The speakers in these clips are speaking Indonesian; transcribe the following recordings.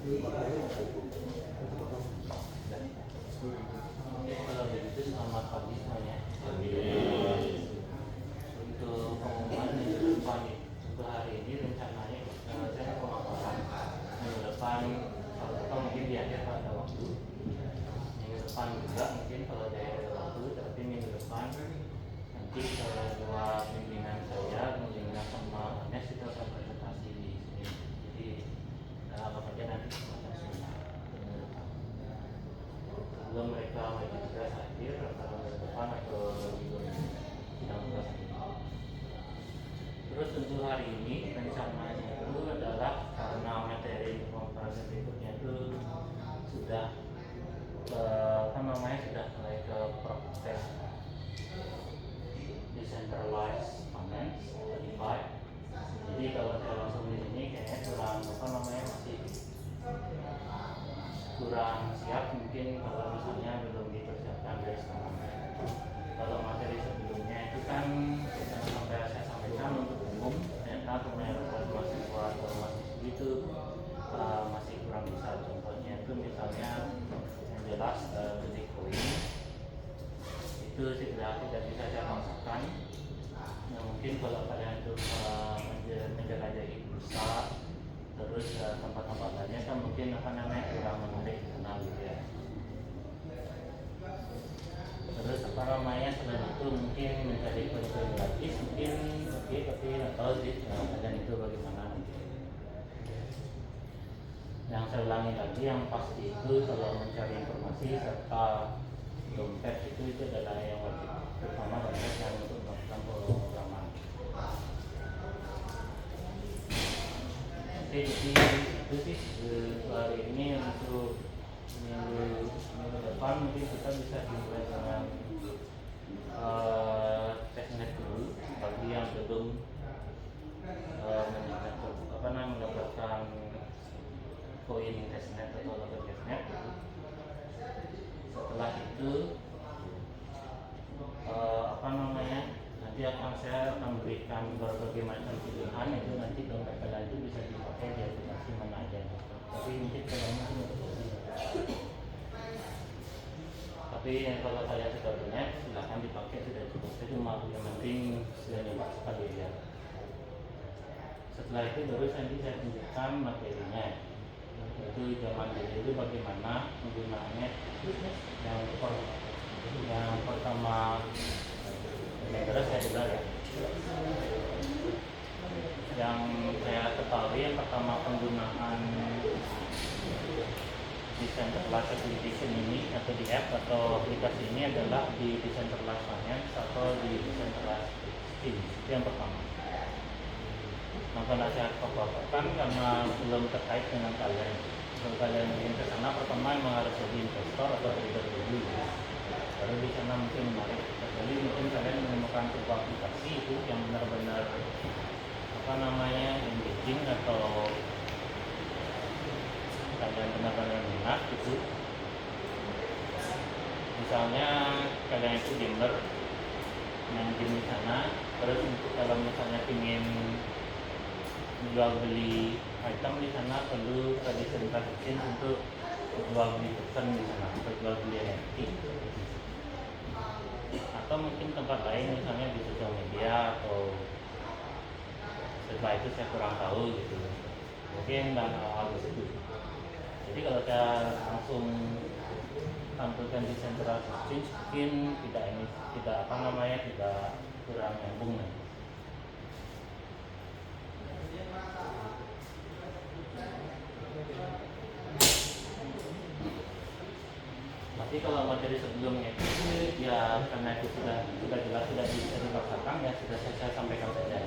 Kalau begitu selamat pagi semuanya. Untuk pengumuman minggu depan untuk hari ini rencananya saya pemaparan minggu depan atau mungkin di akhir pada waktu minggu depan juga mungkin kalau ada waktu, tapi minggu depan nanti dua pimpinan saya mendengar sama Anes itu akan presentasi di sini. Jadi apa saja nanti semacam seminar sebelum mereka tugas akhir antara minggu depan atau minggu sidang tugas akhir. Terus untuk hari ini rencananya itu adalah karena materi pemaparan berikutnya itu sudah sudah mulai ke proses decentralized finance DeFi. Jadi kalau saya langsung di sini kayaknya masih kurang siap, mungkin kalau misalnya belum dipersiapkan dari sekarang. Kalau materi sebelumnya itu kan sampai saya sampaikan untuk umum, ternyata pembayaran mahasiswa atau mahasiswa itu masih kurang bisa. Contohnya itu misalnya yang jelas Bitcoin itu tidak bisa saya masukkan. Nah, mungkin kalau kalian itu menjelajahi bursa terus tempat-tempat lainnya kan mungkin kurang menarik dikenal gitu ya. Terus selain itu mungkin mencari koin gratis mungkin oke, tapi nggak tahu sih dan itu bagaimana nanti. Yang saya ulangi lagi, yang pasti itu kalau mencari informasi serta dompet itu adalah yang wajib, terutama dompet yang untuk melakukan pemrograman. Oke, jadi itu sih hari ini. Untuk minggu depan mungkin kita bisa dimulai dengan testnet dulu bagi yang belum mendapatkan koin testnet atau logo testnet. Setelah itu nanti saya akan berikan berbagai macam pilihan, itu nanti dompet kalian itu bisa dipakai di aplikasi mana aja. Tapi mungkin kalau kalian sudah punya silahkan dipakai, sudah cukup. Itu cuma yang penting sudah nyoba sekali ya. Setelah itu baru saya tunjukkan materinya. Itu zaman dulu itu bagaimana menggunakannya. Yang pertama saya juga ya. Yang saya ketahui yang pertama penggunaan decentralized application ini atau di app atau aplikasi ini adalah di decentralized finance atau di decentralized exchange. Itu yang pertama. Maka saya paparkan karena belum terkait dengan kalian. Kalau kalian ingin ke sana, pertama memang harus jadi investor atau trader dulu. Baru di sana mungkin menarik. Jadi mungkin kalian menemukan sebuah aplikasi itu yang benar-benar engaging atau kalian benar-benar minat gitu. Misalnya kalian itu gamer main game di sana, terus untuk kalau misalnya ingin jual beli item di sana perlu decentralized exchange untuk jual beli token di sana, untuk jual beli NFT. Atau mungkin tempat lain misalnya di sosial media atau setelah itu saya kurang tahu gitu. Mungkin dan hal itu. Jadi kalau saya langsung tampilkan di decentralized exchange mungkin tidak kurang nyambung nih. Tapi kalau materi sebelumnya itu ya karena itu sudah jelas sudah bisa dipaksakan ya sudah saya sampaikan saja,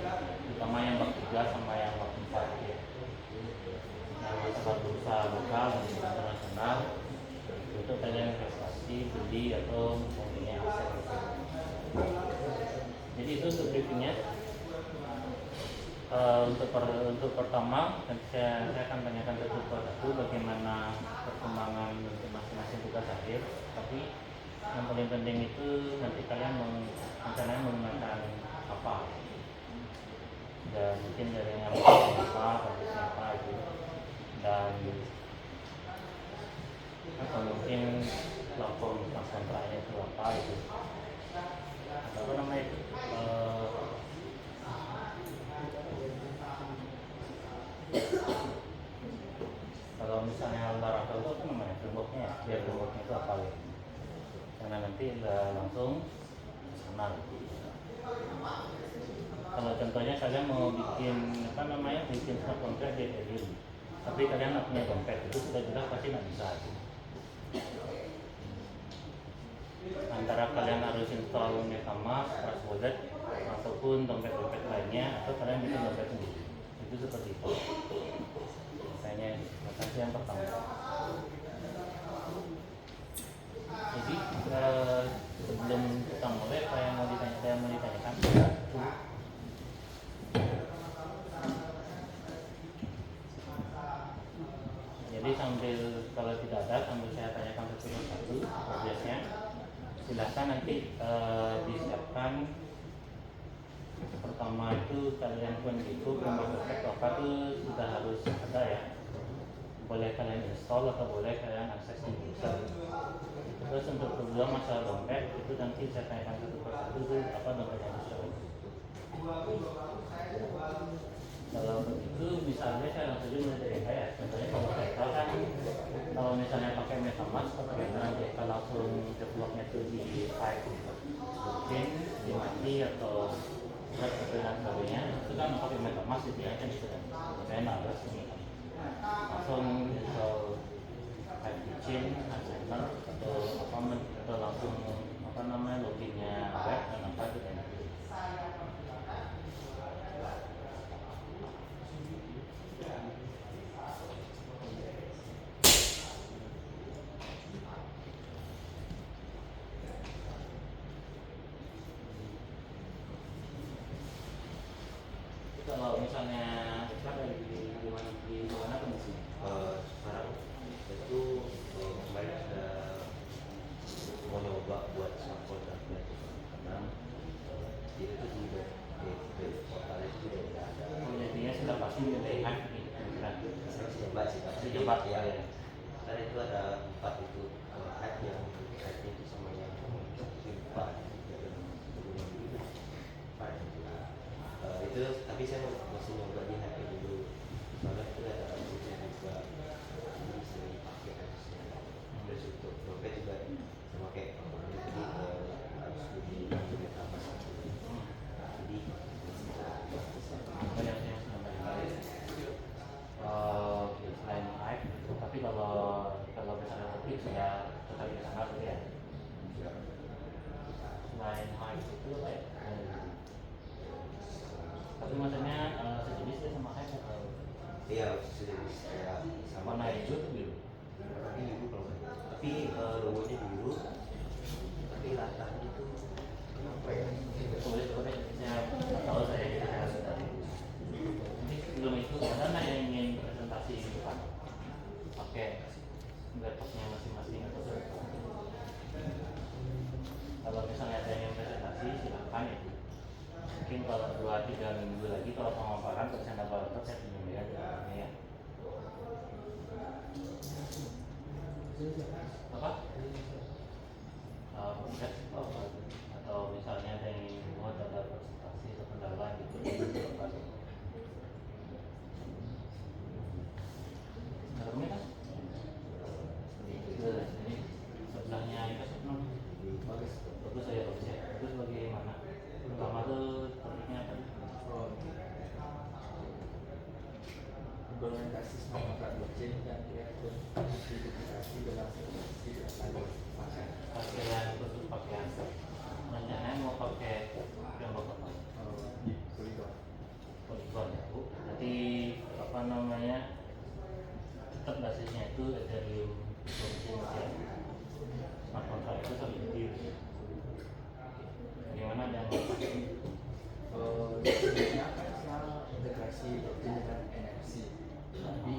terutama yang bab 3 sama yang bab 4 ya. Yang masalah bursa lokal dan internasional untuk kalian investasi, beli atau mempunyai aset. Jadi itu untuk briefingnya. Untuk pertama saya akan tanyakan satu persatu bagaimana perkembangan masing-masing tugas akhir. Tapi yang paling penting itu nanti kalian rencananya menggunakan apa, dan mungkin dari yang apa, habisnya apa itu. Dan atau mungkin platform kontraknya itu apa gitu, apa namanya itu, kalau misalnya Laravel itu apa namanya frameworknya ya, biar frameworknya itu apa gitu, karena nanti udah langsung kesana gitu. Kalau contohnya kalian mau bikin apa namanya, bikin smart contract di Ethereum, tapi kalian nggak punya dompet, itu sudah jelas pasti nggak bisa. Antara kalian harus install MetaMask, Trust Wallet, ataupun dompet-dompet lainnya, atau kalian bikin dompet sendiri. Itu seperti itu. Makanya makasih yang pertama. Jadi sebelum kita mulai, apa yang mau ditanyakan? Jadi sambil, kalau tidak ada, sambil saya tanyakan satu persatu progresnya, silahkan nanti disiapkan. Pertama itu kalian pun itu framework apa itu sudah harus ada ya, boleh kalian install atau boleh kalian akses di user. Terus untuk kedua masalah dompet itu nanti saya tanyakan satu persatu itu apa dompet yang bisa. Kalau begitu misalnya saya langsung saja mulai dari ya. Contohnya kalau kita kan kalau misalnya pakai MetaMask atau kita langsung developnya itu di file mungkin di Mati atau web atau dan sebagainya, itu kan pakai MetaMask itu ya kan sudah saya harus ini langsung install Chain, Ascender atau apa atau langsung apa namanya loginnya web dan apa gitu ya. Kalau misalnya di mana kondisi? Sekarang itu kemarin ada mau nyoba buat smart contract karena itu tuh di portal itu tidak ada. Jadinya sudah pasti dilihat Saya coba sih, tapi coba ya. Karena itu ada 4 itu hack yang hacknya itu sama yang lupa itu, tapi saya masih nyoba di hack dulu soalnya itu ada fitur juga bisa dipakai harusnya. Terus untuk dompet juga sama kayak jadi harus lebih MetaMask jadi banyak yang selain hype, tapi kalau misalnya topik sudah tetap di sana ya. Selain hype itu kayak tapi maksudnya sejenis ya sama hype atau iya sejenis kayak sama warna hijau tuh biru. tapi biru kalau nggak. Tapi logonya biru tapi latahnya itu kenapa ya? Boleh saya nggak tahu, saya sudah ini sebelum itu ada nggak yang ingin presentasi di depan pakai laptopnya masing-masing atau apa? Kalau misalnya ada yang presentasi silakan ya. Mungkin kalau 2-3 minggu lagi kalau pemaparan bisa dapat laptop saya pinjam ya ya. Apa? Proses atau misalnya ada yang ingin buat ada presentasi atau kendala gitu apa tuh? Dalamnya kan? Ini sebelahnya itu bagus ya, bagus ya. Terus bagaimana? Pertama tuh topiknya apa? Implementasi smart contract blockchain dan identifikasi dalam simulasi dengan Pakaian khusus pakaian. Rencananya mau pakai framework apa? Polygon ya Bu. Jadi apa namanya? Tetap basisnya itu Ethereum blockchain ya. Smart contract itu seperti itu. Bagaimana yang sebenarnya kan integrasi blockchain dengan NFC, tapi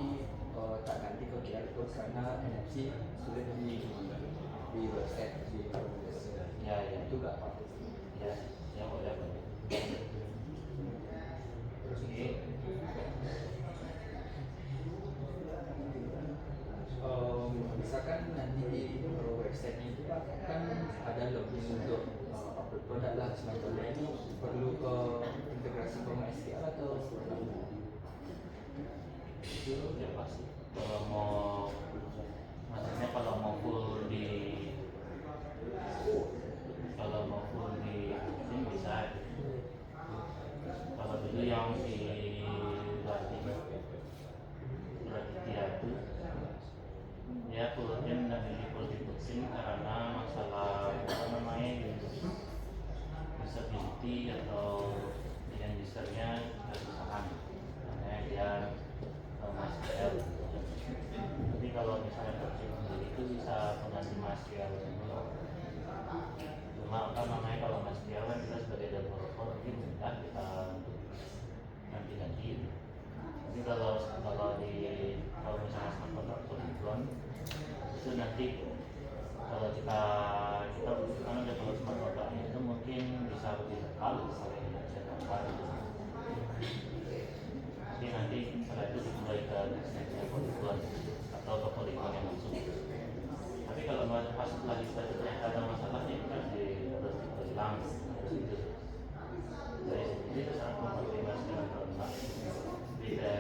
tak nanti ke QR code karena NFC sulit di website di ya itu nggak apa-apa. ya boleh. Oke. Misalkan nanti produk lah semacamnya ini perlu ke integrasi ke MySQL atau Itu ya pasti kalau mau, maksudnya kalau mau full di ini bisa. Kalau dulu yang di Raditya itu ya fullnya dan full diputusin karena masalah apa namanya usability atau yang usernya kesusahan, makanya dia MySQL. Tapi kalau misalnya versi sendiri itu bisa pengganti MySQL dulu. Cuma apa namanya, kalau MySQL kan kita sebagai developer mungkin mudah kita untuk ganti-ganti. Tapi kalau misalnya smart contract Polygon itu nanti kalau kita kan ada kalau smart contract itu mungkin bisa lebih sekali saling mencetakkan. Tapi nanti setelah itu dimulai ke testnya Polygon atau ke Polygon yang langsung. Tapi kalau pas lagi setelah ternyata ada masalah ya kita harus hilang itu. Dari sini itu sangat mempertimbangkan segala produk. Beda.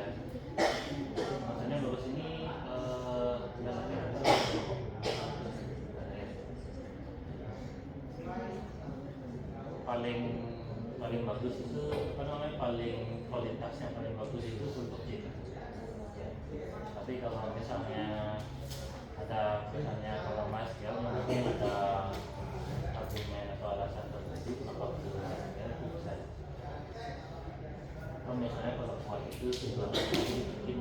Maksudnya bagus ini paling bagus itu apa namanya, paling kualitasnya paling bagus itu untuk JIT. Tapi kalau misalnya kalau MySQL mungkin ada argumen atau alasan tertentu kenapa perlu MySQL itu bisa. Atau misalnya kalau kuat itu juga mungkin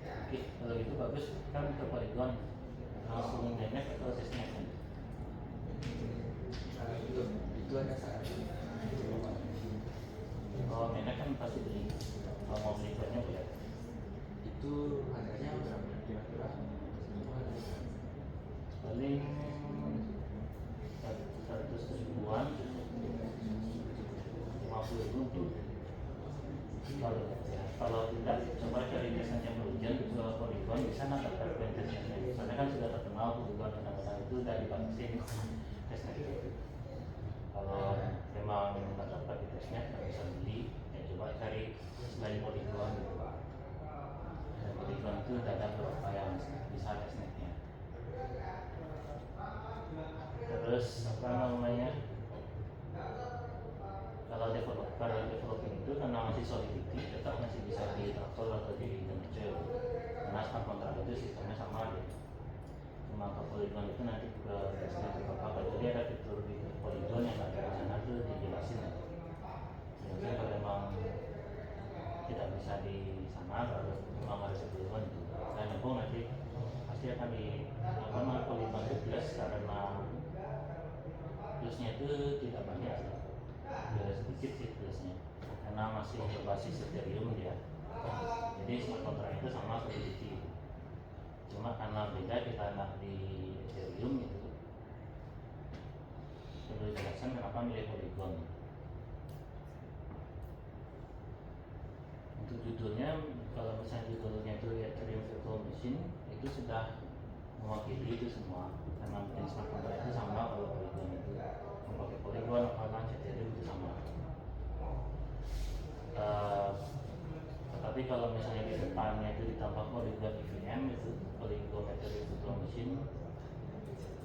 oke, kalau gitu bagus kan ke Polygon langsung DNF atau testnet kan? itu ada syaratnya. Kalau DNF kan pasti beli, kalau mau beli kuatnya boleh. Itu harganya berapa kira-kira? Paling 100 ribuan, 50.000 tuh. Kalau tidak, coba cari desain yang berujian ke Polygon, bisa nak dapat testnetnya. Karena kan sudah terkenal Polygon kadang-kadang itu udah dibatasin testnetnya. Kalau memang nggak dapat di testnet, nggak bisa beli, ya coba cari selain Polygon. Dan Polygon itu udah ada beberapa yang bisa testnetnya. Terus apa namanya? Kalau developing itu karena masih Solidity tetap masih bisa di Truffle atau di Node. Karena smart contract itu sistemnya sama deh. Cuma ke Polygon itu nanti ke testnya ke apa. Jadi ada fitur di Polygon yang ada di sana tuh dijelasin ya. Jadi kalau memang tidak bisa di sana, kalau memang harus di Polygon itu. Dan nyambung nanti pasti akan di apa namanya Polygon itu plus karena plusnya itu tidak banyak sih. Sedikit sih plusnya karena masih berbasis Ethereum dia. Jadi smart contract itu sama Solidity, cuma karena beda kita nak di Ethereum itu perlu dijelaskan kenapa milih Polygon. Untuk judulnya, kalau misalnya judulnya itu Ethereum Virtual Machine itu sudah mewakili itu semua, karena mungkin smart contract itu sama. Kalau Polygon itu memakai Polygon, Avalanche, Ethereum itu sama. Tetapi kalau misalnya di depannya itu ditambah Polygon EVM, itu Polygon Ethereum Virtual Machine,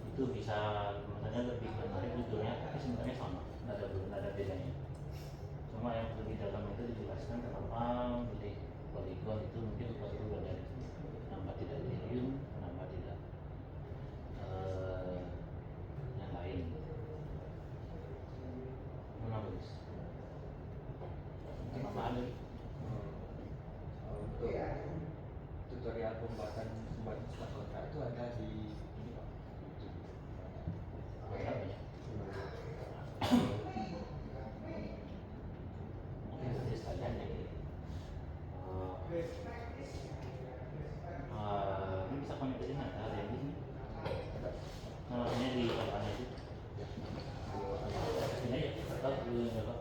itu bisa sebenarnya lebih menarik judulnya, tapi sebenarnya sama, nggak ada bedanya. Cuma yang lebih dalam itu dijelaskan kenapa pilih Polygon itu mungkin perlu ada kenapa tidak Ethereum, kenapa tidak yang lain. Mana bagus? Kenapa ada? Untuk tutorial pembuatan smart contract itu ada di ini Pak. Berapa ya? Mungkin nanti sekalian ya. Ini bisa connect ke sini, ada yang di sini. Namanya di kapan itu? Ini ya, atau dulu ya Pak?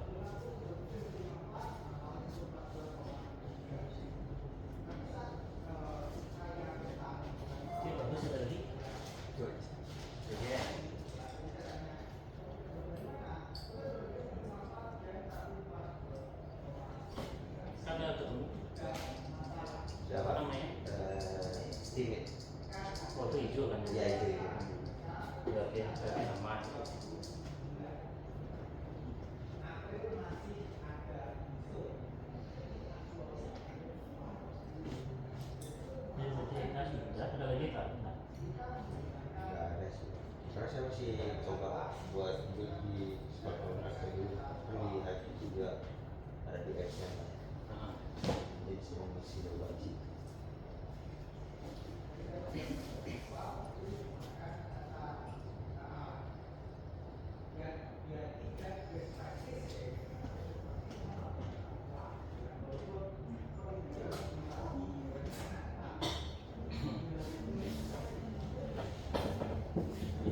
Oke, bagus ya tadi. masih coba buat di smart contract dulu, kan di Hive juga ada di apps nya, Nah, jadi semua masih wajib.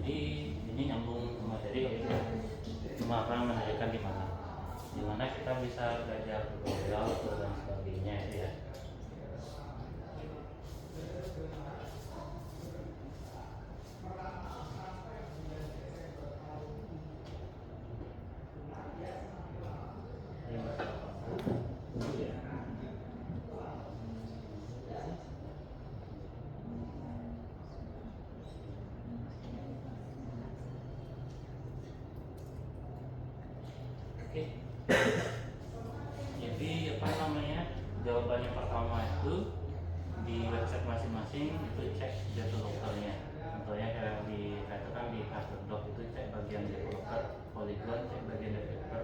jadi ini nyambung ke materi itu cuma apa menanyakan di mana kita bisa belajar tutorial atau dan sebagainya itu ya. Ini masalah apa? Ya. Oke. Jadi apa namanya? Jawabannya pertama itu di website masing-masing itu cek developernya. Contohnya kayak di itu kan di Coverdoc itu cek bagian developer, Polygon cek bagian developer.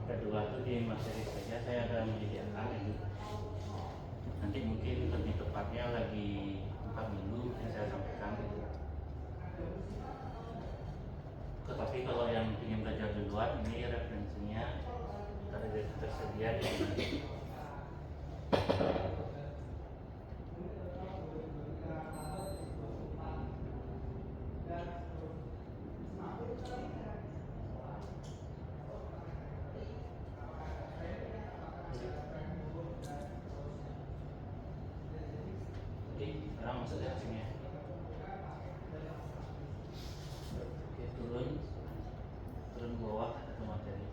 Kedua itu di materi saja saya ada menyediakan ini. Nanti mungkin lebih tepatnya lagi 4 minggu yang saya sampaikan. Tetapi kalau yang ingin belajar duluan, ini referensinya tersedia di sini. Oke, sekarang masuk ke sini ya. Oke, turun ke bawah ke materi.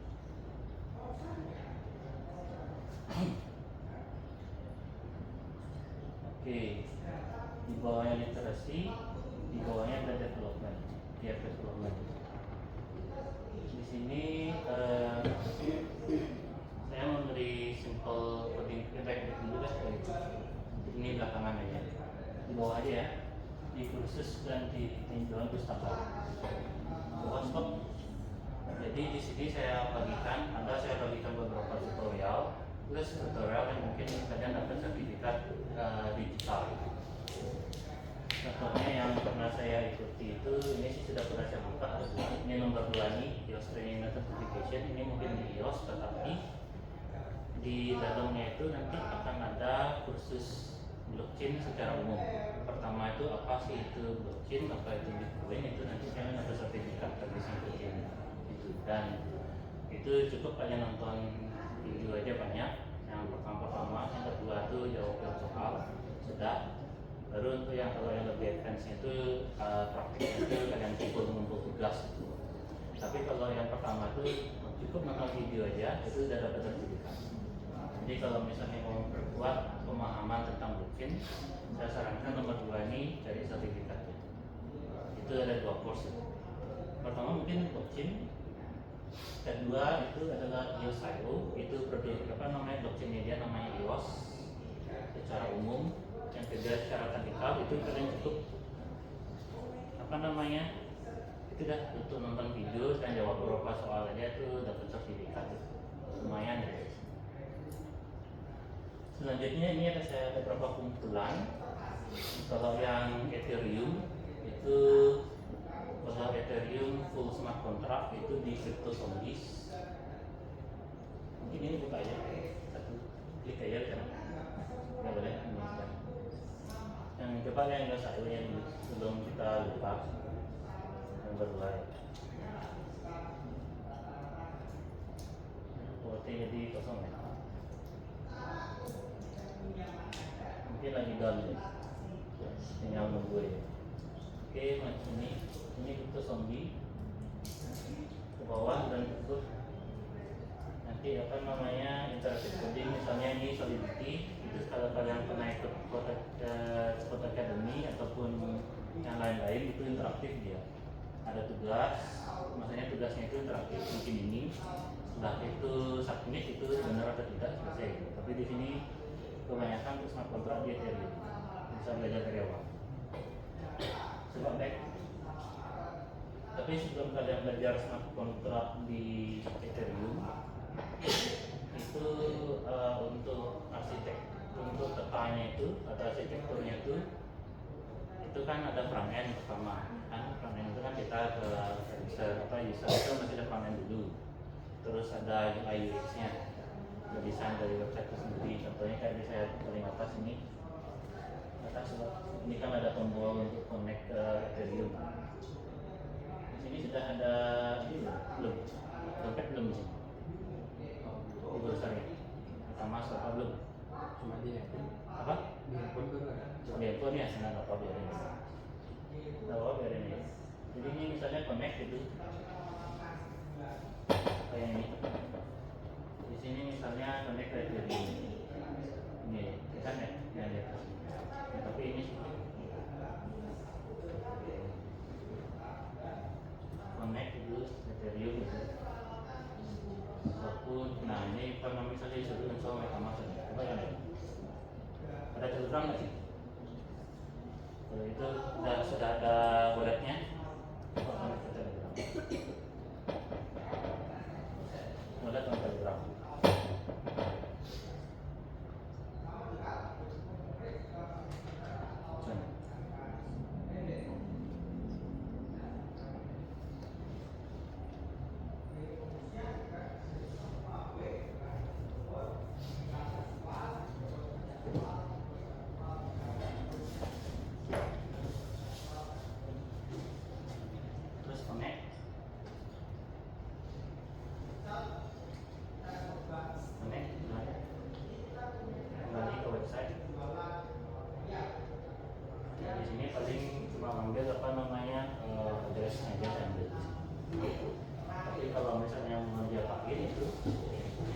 Oke, di bawahnya literasi, di bawahnya ada development, tiap development. Di sini saya memberi simple coding feedback dulu lah gitu. Ini belakangan aja, di bawah aja ya. Di kursus dan di tinjauan pustaka. Bawah stop. Jadi di sini saya bagikan beberapa tutorial, plus tutorial yang mungkin kalian dapat sertifikat digital. Contohnya yang pernah saya ikuti itu, ini sih sudah pernah saya buka. Ini nomor 2 nih, iOS Training Certification. Ini mungkin di iOS, tetapi di dalamnya itu nanti akan ada kursus blockchain secara umum. Pertama itu apa sih itu blockchain, apa itu Bitcoin, itu nanti kalian ada sertifikat dari blockchain itu. Dan itu cukup kalian nonton video aja banyak. Yang pertama, yang kedua itu jawab soal sudah. Baru untuk yang kalau yang lebih advance itu praktiknya itu kalian ngumpul tugas itu. Tapi kalau yang pertama itu cukup nonton video aja, itu sudah dapat sertifikat. Jadi kalau misalnya mau memperkuat pemahaman tentang blockchain, saya sarankan nomor 2 ini cari sertifikatnya. Itu ada 2 course. Pertama mungkin blockchain, kedua itu adalah EOS.io, itu produk blockchainnya dia namanya EOS secara umum. Yang kedua secara teknikal itu kalian cukup itu dah untuk nonton video dan jawab beberapa soal aja itu dapat sertifikat, lumayan ya. Selanjutnya ini ada beberapa kumpulan. Kalau yang Ethereum itu, kalau Ethereum full smart contract itu di Crypto Zombies. Mungkin ini buka aja satu, klik aja kan? Nggak boleh ini sekarang. Yang coba yang nggak saya dulu sebelum kita lupa yang berdua. Kuotnya jadi kosong ya. Mungkin lagi down ya, tinggal nunggu ya. Oke, macam ini Crypto Zombie ke bawah dan tutup. Nanti interaktif coding, misalnya ini Solidity. Itu kalau kalian pernah ikut Code Academy ataupun yang lain-lain itu interaktif dia. Ada tugas, maksudnya tugasnya itu interaktif. Mungkin ini setelah itu submit itu benar atau tidak selesai. Tapi di sini kebanyakan untuk smart contract di Ethereum bisa belajar dari awal. Coba back. Tapi sebelum kalian belajar smart contract di Ethereum itu untuk petanya itu atau arsitekturnya itu kan ada front end pertama kan. Front end itu kan kita ke user itu masih ada front end dulu, terus ada UI UX nya, desain dari website itu sendiri. Contohnya kayak di saya paling atas ini kan ada tombol untuk connect ke Ethereum. Di sini sudah ada ini belum dompet belum sih di browsernya sama apa belum? Cuma di handphone. Apa? Di handphone baru ada. Di handphone ya, senang apa biarin. Biarin ya. Jadi ini misalnya connect gitu, kayak ini. Di sini misalnya connect ke Ethereum. Ini kita net yang di atas. Tapi ini connect itu Ethereum gitu. Nah ini kalau misalnya disuruh install MetaMask, coba ya. Ada Telegram nggak sih? Kalau itu sudah ada walletnya, connect ke Telegram. Wallet atau Telegram. Terus connect. Kembali ke website. Di sini paling cuma ngambil apa namanya address aja dan tapi kalau misalnya mau dia pakai itu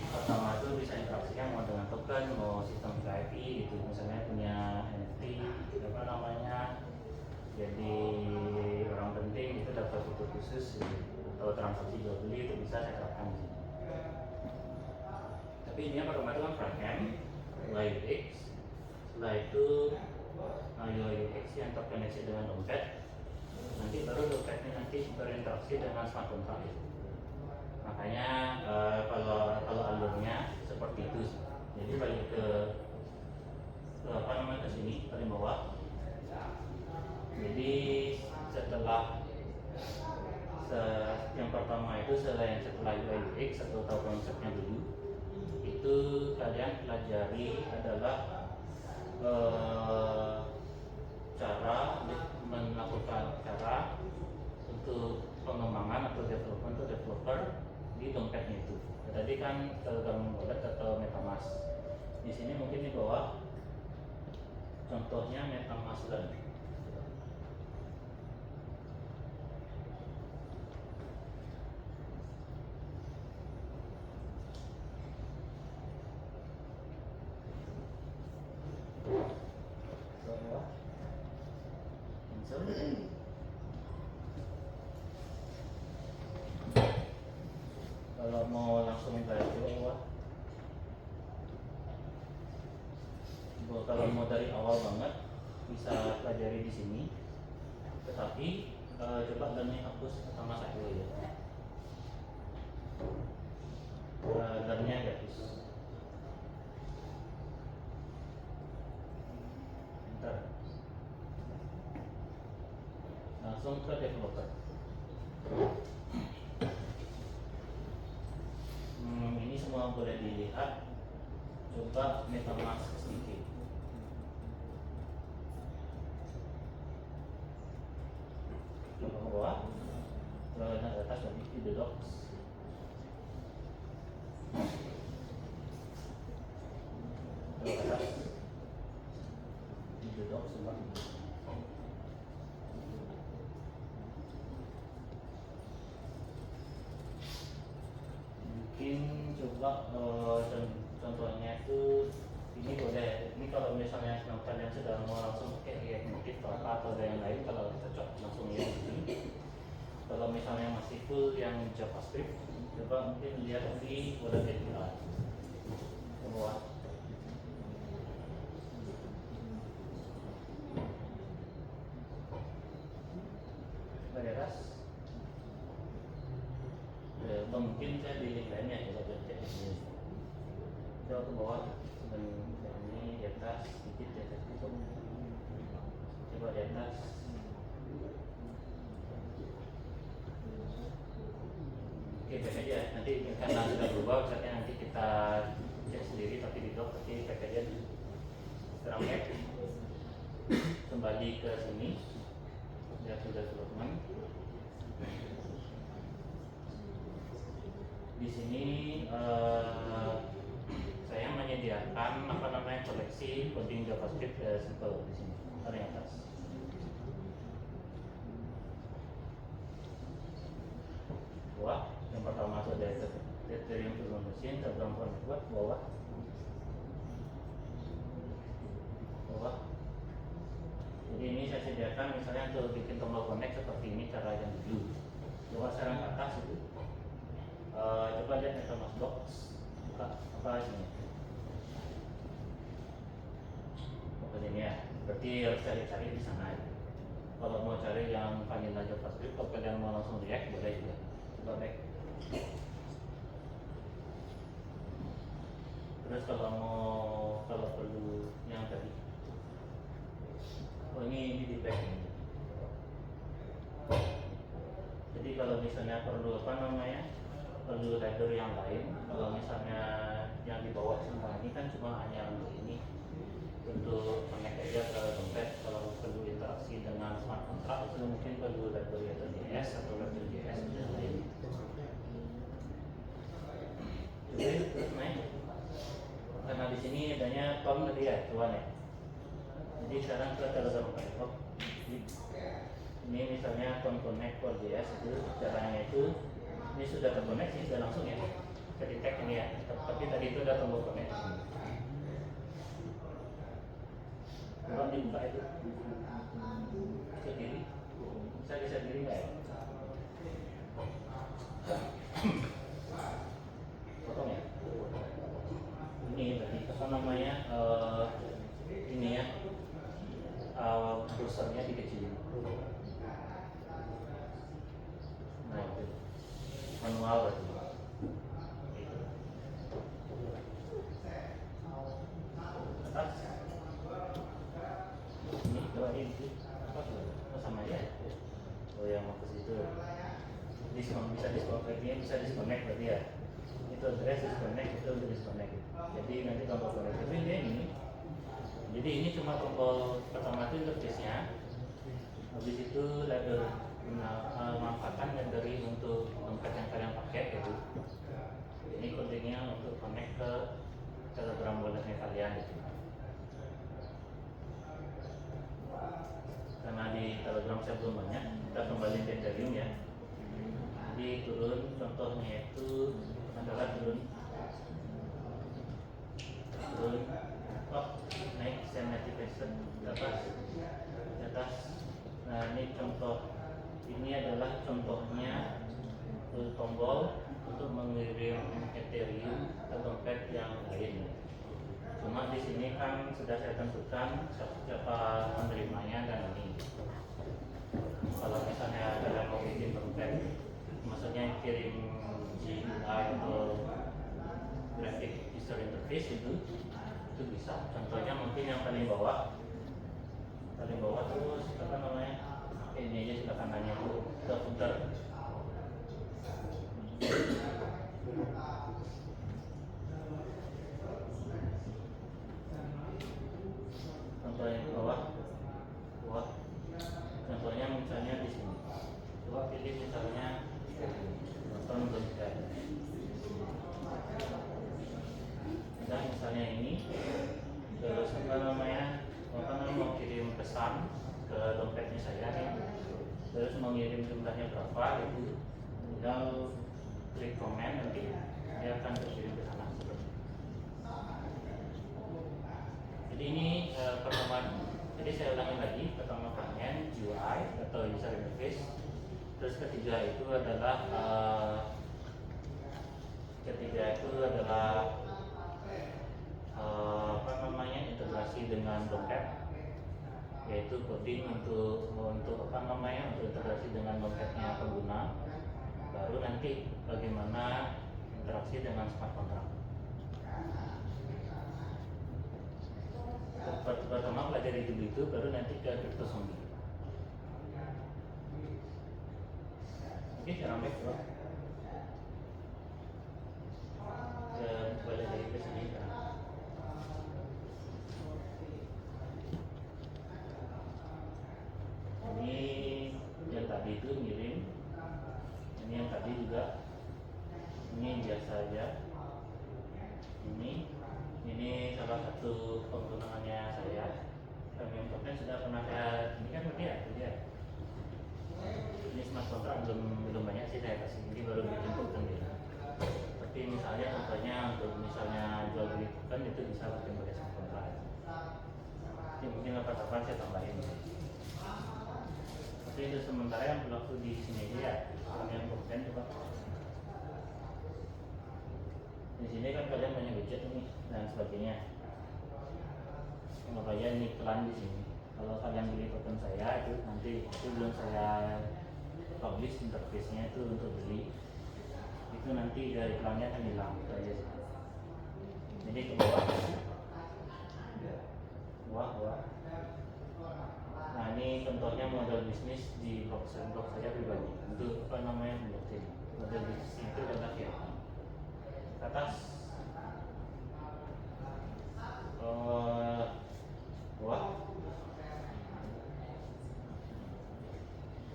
pertama itu bisa interaksikan mau dengan token, mau sistem VIP gitu, misalnya punya NFT apa namanya, jadi orang penting itu dapat fitur khusus atau transaksi jual beli itu bisa saya terapkan di sini. Tapi ini pertama itu kan front end, UI UX, setelah itu UI UX yang terkoneksi dengan dompet, nanti baru dompetnya nanti berinteraksi dengan smart contract. Makanya kalau alurnya seperti itu. Jadi balik ke apa namanya ke sini paling bawah. Jadi setelah yang pertama itu setelah UI UX atau tahu konsepnya dulu, itu kalian pelajari adalah cara untuk pengembangan atau development atau developer di dompetnya itu. Tadi kan Telegram Wallet atau MetaMask. Di sini mungkin di bawah contohnya MetaMask Learn. Kalau mau langsung belajar, kalau mau dari awal banget bisa pelajari di sini. Tetapi coba dan hapus sama saya dulu ya. Dan-nya hapus. Bentar. Langsung ke developer. Ini semua boleh dilihat. Coba MetaMask sedikit. Coba ke bawah. Ke atas lagi di the docs. Ke atas di the docs coba. Mungkin coba contohnya itu ini boleh. Ini kalau misalnya kalian sudah mau langsung pakai React Native atau ada yang lain, kalau cocok langsung ya ini. Kalau misalnya masih full yang JavaScript, coba mungkin lihat di Wallet API ke bawah. Di atas kalau ke bawah ini di atas sedikit di atas tutup, coba di atas. Oke, baik aja. Nanti karena sudah berubah, misalnya nanti kita cek sendiri tapi di dock, tapi baik aja. Sekarang back kembali ke sini, lihat sudah development. Di sini saya menyediakan koleksi coding JavaScript simple di sini. Ada yang atas. Bawah, yang pertama sudah Ethereum Virtual Machine, program network bawah. Bawah. Jadi ini saya sediakan misalnya untuk bikin tombol connect seperti ini cara yang dulu. Coba sekarang ke atas itu. Coba lihat MetaMask Box, buka apa sini? Bukan ini ya. Berarti harus cari-cari di sana. Kalau mau cari yang vanilla JavaScript, kalau kalian mau langsung React boleh juga. Coba back. Terus kalau perlu yang tadi, oh ini di back ini. Jadi kalau misalnya perlu perlu header yang lain. Kalau misalnya yang di bawah semua ini kan cuma hanya untuk ini, untuk connect aja ke dompet. Kalau perlu interaksi dengan smart contract itu mungkin perlu library atau JS atau library JS dan lain. Oke, terus naik. Karena di sini adanya tom tadi ya, cuan ya. Jadi sekarang kita Telegram Firefox. Ini misalnya tom connect for JS itu caranya itu. Ini sudah terkonek sih, sudah langsung ya. Kita detect ini ya. Tapi tadi itu udah tombol connect. Coba dibuka itu. Bisa diri. Bisa diri nggak ya? Potong ya. Ini tadi ini ya. Browsernya dikecilin. Nah itu manual berarti. Atas. Ini coba ini apa tuh? Oh, sama aja. Oh yang mau ke situ. Bisa disconnect berarti ya. Itu address disconnect, itu untuk disconnect. Jadi nanti tombol connect itu ini. Jadi ini cuma tombol pertama itu interface-nya. Habis itu label manfaatkan library untuk dompet yang kalian pakai gitu. Ini codingnya untuk connect ke Telegram walletnya kalian gitu. Karena di Telegram saya belum banyak, kita kembali ke Ethereum ya. Jadi turun, contohnya itu adalah turun, oh naik send notification di atas. Nah ini contoh. Ini adalah contohnya tombol untuk mengirim Ethereum ke dompet yang lain. Cuma di sini kan sudah saya tentukan siapa penerimanya dan ini. Kalau misalnya kalian mau bikin dompet, maksudnya kirim GUI atau graphic user interface itu bisa. Contohnya mungkin yang paling bawah terus apa namanya? Ini aja silakan nanya ke footer. Contoh yang bawah. Contohnya misalnya di sini. Coba pilih misalnya nonton dompet. Dan misalnya ini, terus mau kirim pesan ke dompetnya saya nih. Terus mengirim jumlahnya berapa itu tinggal klik komen, nanti dia akan terkirim ke sana. Jadi ini pertama, jadi saya ulangi lagi, pertama fragment GUI atau user interface. Terus ketiga itu adalah integrasi dengan dompet, yaitu coding untuk integrasi dengan dompetnya pengguna. Baru nanti bagaimana interaksi dengan smart contract. pertama pelajari dulu itu, baru nanti ke crypto zombie. Oke, jangan baik bro. Balik lagi ke sini kan. Ini yang tadi itu ngirim, ini yang tadi juga, ini biasa aja. Ini salah satu penggunaannya saya. Premium token sudah pernah saya, ini kan dia. Ini smart contract belum banyak sih saya kasih, ini baru bikin token dia. Tapi misalnya contohnya untuk misalnya jual beli token itu bisa pakai smart contract. Ini mungkin kapan-kapan saya tambahin. Tapi itu sementara yang berlaku di sini aja ya. Premium token coba. Di sini kan kalian banyak widget nih dan sebagainya. Makanya ini iklan di sini. Kalau kalian beli token saya itu nanti itu belum saya publish interface-nya itu untuk beli. Itu nanti dari iklannya akan hilang itu aja sih. Jadi ke bawah. Bawah. Nah ini contohnya model bisnis di blog saya pribadi. Untuk apa namanya blockchain. Model bisnis itu adalah ya. Atas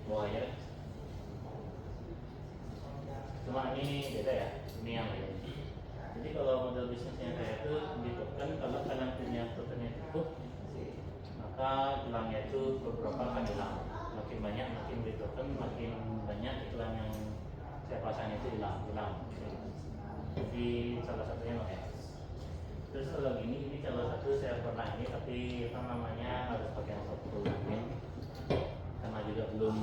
bawah ya. Cuma ini beda ya, ini yang lain. Jadi kalau model bisnisnya saya itu di token, kalau kalian punya tokennya cukup, maka gelangnya itu beberapa akan hilang. Makin banyak, makin beli token, makin banyak iklan yang saya pasang itu hilang. Jadi salah satunya pakai. Terus kalau ini salah satu saya pernah ini, tapi apa namanya harus pakai plugin. Karena juga belum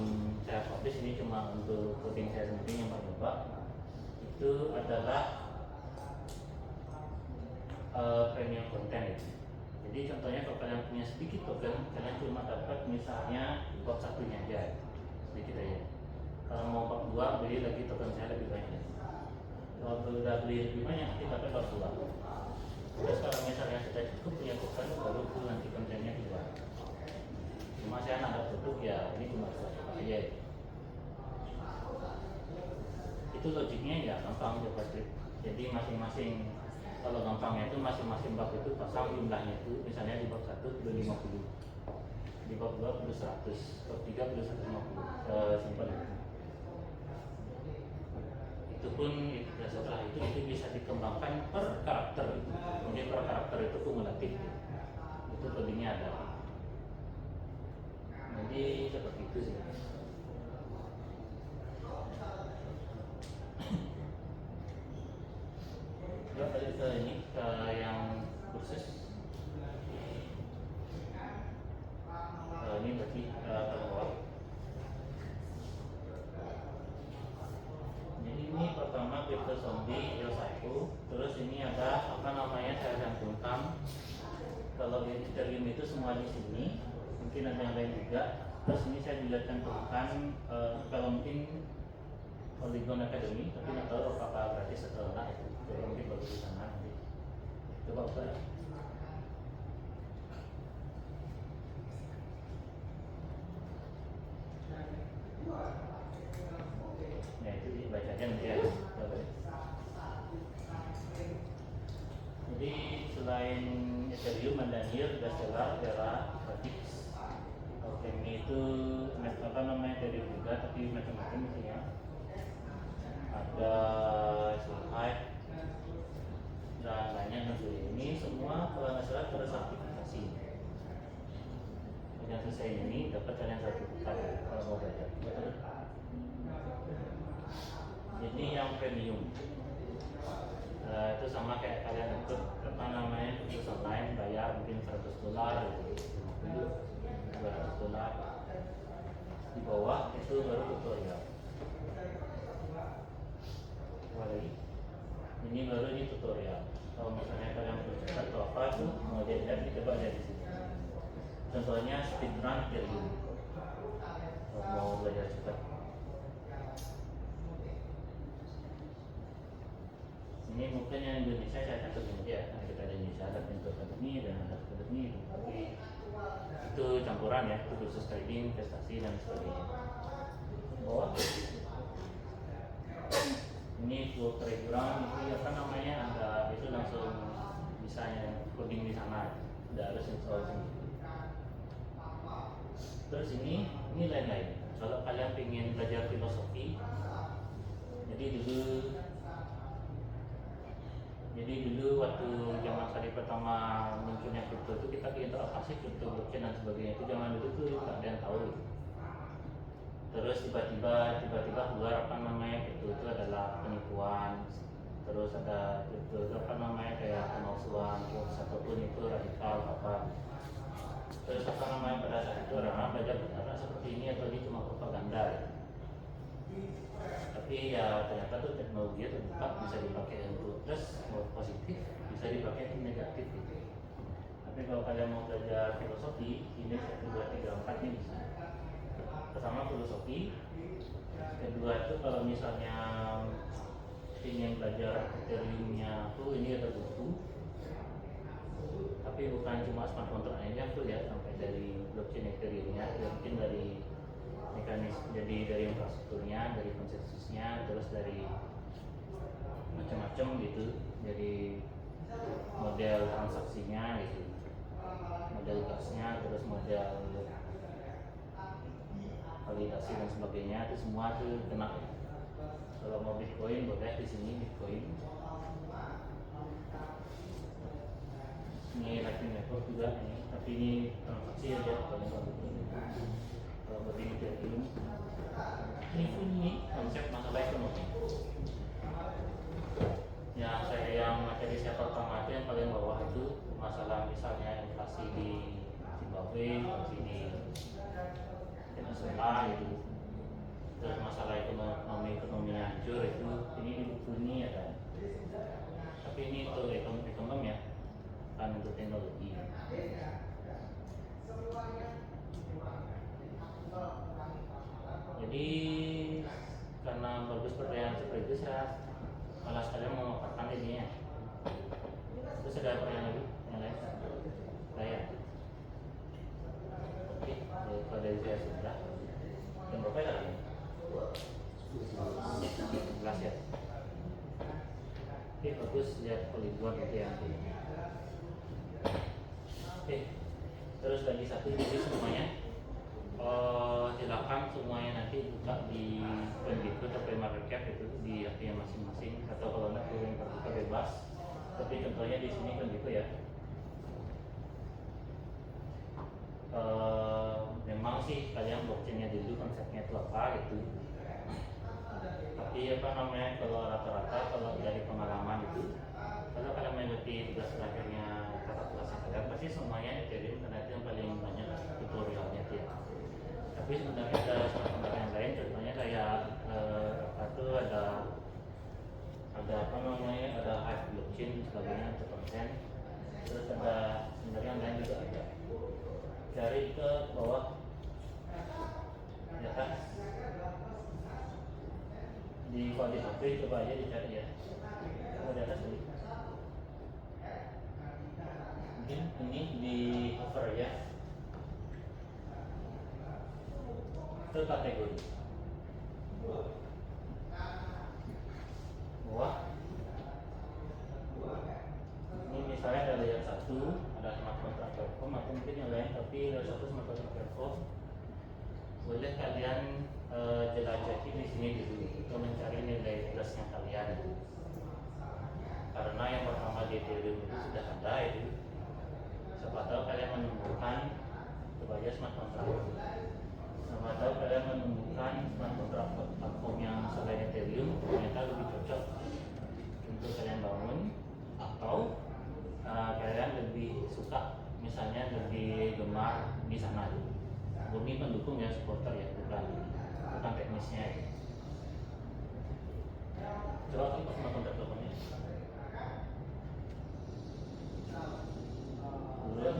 saya publish, ini cuma untuk coding saya sendiri yang coba. Itu adalah premium content itu. Jadi contohnya kalau kalian punya sedikit token, kalian cuma dapat misalnya bab satunya aja, sedikit aja. Kalau mau bab 2 beli lagi token saya lebih banyak. Kalau udah beli lebih banyak, nanti dapat bab 2. Terus kalau misalnya sudah cukup punya token, baru itu nanti kontennya keluar. Cuma saya nak ada produk ya ini cuma aja. Itu logiknya ya gampang JavaScript. Jadi masing-masing kalau gampangnya itu masing-masing bab itu pasang jumlahnya itu, misalnya di bab 1 perlu 50, di bab 2 perlu 100, bab 3 perlu 150, simpel itu. Itu pun ya, setelah itu bisa dikembangkan per karakter itu. Jadi per karakter itu kumulatif. Itu pentingnya ada. Jadi seperti itu sih. Ya balik ke ini ke yang kursus. Ini berarti ke bawah. Jadi ini pertama crypto zombie Psycho. Terus ini ada apa namanya saya cantumkan. Kalau di Ethereum itu semua di sini. Mungkin ada yang lain juga. Terus ini saya juga cantumkan kalau mungkin Polygon Academy, tapi nggak tahu apakah gratis atau enggak itu. Jadi mungkin baru di sana nanti. Coba buka. Nah itu dibacakan dia. Jadi selain Ethereum ada Near, Gastella, Terra, Batix. Oke, ini itu apa namanya Ethereum juga, tapi macam-macam isinya. Ada Sulhide dan banyak nanti. Ini semua kalau nggak salah harus sertifikasi. Yang selesai ini dapat kalian sertifikat kalau mau belajar. Ini yang premium. Itu sama kayak kalian ikut apa namanya kursus online bayar mungkin $100 $200. Di bawah itu baru tutorial. Ini baru ini tutorial. Kalau misalnya kalian bercerita atau apa tuh mau jadi coba lihat di sini. Contohnya speedrun Ethereum. Mau belajar cepat. Ini mungkin yang Indonesia saya cantumin aja. Nah, kita ada Indonesia, ada Pintu Academy dan ada Academy. Tapi itu campuran ya, itu khusus trading, investasi dan sebagainya. Bawah ini flow kereguran itu apa namanya, ada itu langsung bisa coding di sana, tidak harus install sendiri. Terus ini lain-lain. Kalau kalian ingin belajar filosofi, jadi dulu waktu zaman kali pertama munculnya kripto itu kita ke apa sih kripto, blockchain dan sebagainya, itu zaman dulu tuh tak ada yang tahu. Terus tiba-tiba keluar apa namanya, kripto itu adalah penipuan. Terus ada kripto itu apa namanya, kayak pemalsuan, terus ataupun itu radikal apa. Terus apa namanya, pada saat itu orang-orang belajar berkata seperti ini atau ini cuma propaganda ya. Tapi ya ternyata tuh teknologi terbuka, bisa dipakai untuk plus positif, bisa dipakai untuk negatif gitu. Tapi kalau kalian mau belajar filosofi, ini 1, 2, 3, 4 ini bisa. Pertama filosofi, kedua itu kalau misalnya ingin belajar Ethereum-nya tuh ini ada buku, tapi bukan cuma smart contract-nya tuh ya, sampai dari blockchain Ethereum-nya, mungkin dari mekanisme, jadi dari infrastrukturnya, dari konsensusnya, terus dari macam-macam gitu, jadi model transaksinya gitu, model gasnya, terus model validasi dan sebagainya, itu semua tuh kena. Kalau mau Bitcoin boleh di sini Bitcoin. Ini Lightning Network juga ini, tapi ini transaksi aja kalau begini Ethereum. Ini konsep masalah ekonomi. Yang materi saya pertama itu yang paling bawah itu masalah misalnya inflasi di Zimbabwe, inflasi di Venezuela itu. Terus masalah ekonominya hancur itu, ini di buku ini ada. Tapi ini untuk ekonom ya, bukan untuk teknologi. Jadi karena bagus pertanyaan seperti itu, saya malah sekalian mau memaparkan ininya. Terus ada pertanyaan lagi? Yang lain? Saya. Oke, kalau dari saya sudah. Yang berapa ya lagi? 11 ya. Oke, bagus, lihat polygon gitu ya. Oke, terus lagi satu, jadi semuanya silakan semuanya nanti buka di Coinbase atau market cap itu di akun masing-masing, atau kalau anda yang terbuka bebas. Tapi contohnya di sini kan gitu ya. Memang sih kalian blockchainnya dulu konsepnya itu apa gitu. Tapi apa namanya, kalau rata-rata kalau dari pengalaman itu, kalau kalian mengikuti tugas terakhirnya kata kelasnya kalian, pasti semuanya Ethereum karena itu yang paling banyak tutorialnya dia. Tapi sebenarnya ada standar yang lain, contohnya kayak ada apa namanya, ada Hive blockchain sebagainya untuk konsen. Terus ada sebenarnya yang lain juga ada. Cari ke bawah di atas, di kalau di HP coba aja dicari ya. Coba di atas ini. Mungkin ini di cover ya. Itu kategori bawah. Ini misalnya ada layer 1, ada smart contract platform atau mungkin yang lain, tapi layer 1 smart contract platform boleh kalian jelajahi di sini dulu untuk mencari nilai plusnya kalian. Karena yang pertama di Ethereum itu sudah ada itu. Siapa tahu kalian menemukan, coba aja smart contract. Siapa tahu kalian menemukan smart contract platform yang selain Ethereum ternyata lebih cocok untuk kalian bangun, atau kalian lebih suka, misalnya lebih gemar di sana. Murni pendukung ya, supporter ya, bukan teknisnya ya. Coba kita sama kontak teleponnya. Belum.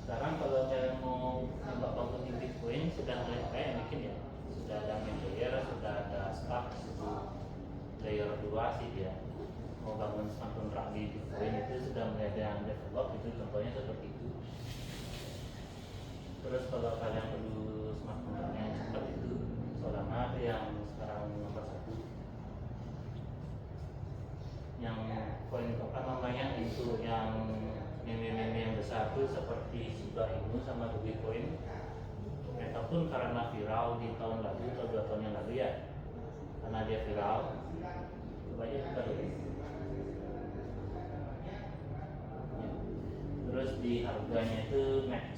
Sekarang kalau kalian mau coba bangun di Bitcoin, sudah mulai kayak bikin ya. Sudah ada main layer, sudah ada stack, layer 2 sih dia. Mau bangun smart contract di Bitcoin itu sudah mulai ada yang develop, itu contohnya seperti itu. Terus kalau kalian perlu smart contract yang cepat itu Solana yang sekarang nomor 1. Yang koin apa namanya itu yang meme-meme yang besar itu seperti Shiba Inu sama Dogecoin. Mereka pun karena viral di tahun lalu atau 2 tahun yang lalu ya, karena dia viral, coba aja kita dulu. Terus di harganya itu max.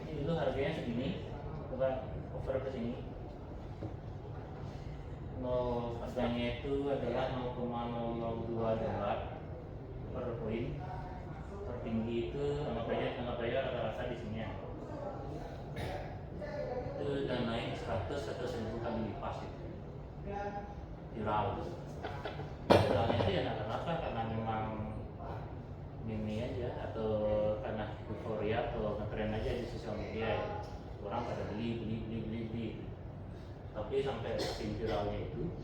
Ini dulu harganya segini, coba over ke sini. Harganya itu adalah 0,002 dolar per koin. Tertinggi itu anggap aja rata-rata di sini ya. Itu udah naik 100 atau 1000 kali lipat itu. Viral. Viralnya itu ya rata-rata karena memang meme aja atau karena euforia atau ngetren aja di sosial media ya. Orang pada beli. Tapi sampai saking viralnya itu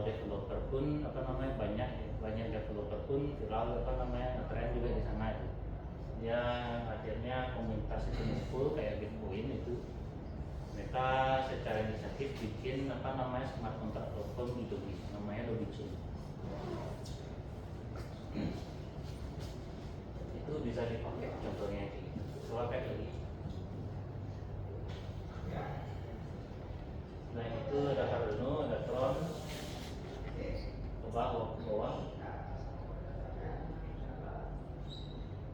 developer pun banyak developer pun viral ngetren juga di sana itu. Ya akhirnya komunitas itu ngumpul kayak Bitcoin itu. Mereka secara inisiatif bikin smart contract token itu namanya Dogecoin. Itu bisa dipakai contohnya ini. Coba pakai lagi. Selain itu ada Cardano, ada Tron, coba ke bawah.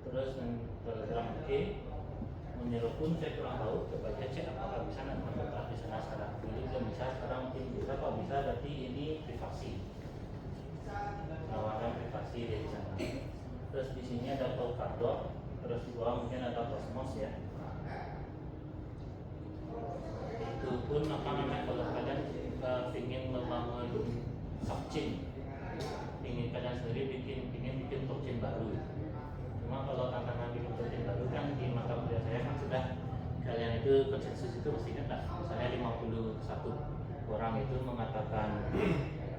Terus Telegram oke. Monero pun saya kurang tahu, coba aja cek apakah bisa nanti mendaftar di sana sekarang. Jadi belum bisa, sekarang mungkin bisa. Kalau bisa berarti ini privasi, penawaran privasi dari sana. Terus di sini ada Polkadot, terus di bawah mungkin ada Cosmos ya. Itu pun kalau kalian ingin membangun subchain, ingin kalian sendiri ingin bikin blockchain baru. Cuma kalau tantangan bikin blockchain baru kan di mata kuliah saya kan sudah kalian itu konsensus itu mesti kan tak? Misalnya 51 orang itu mengatakan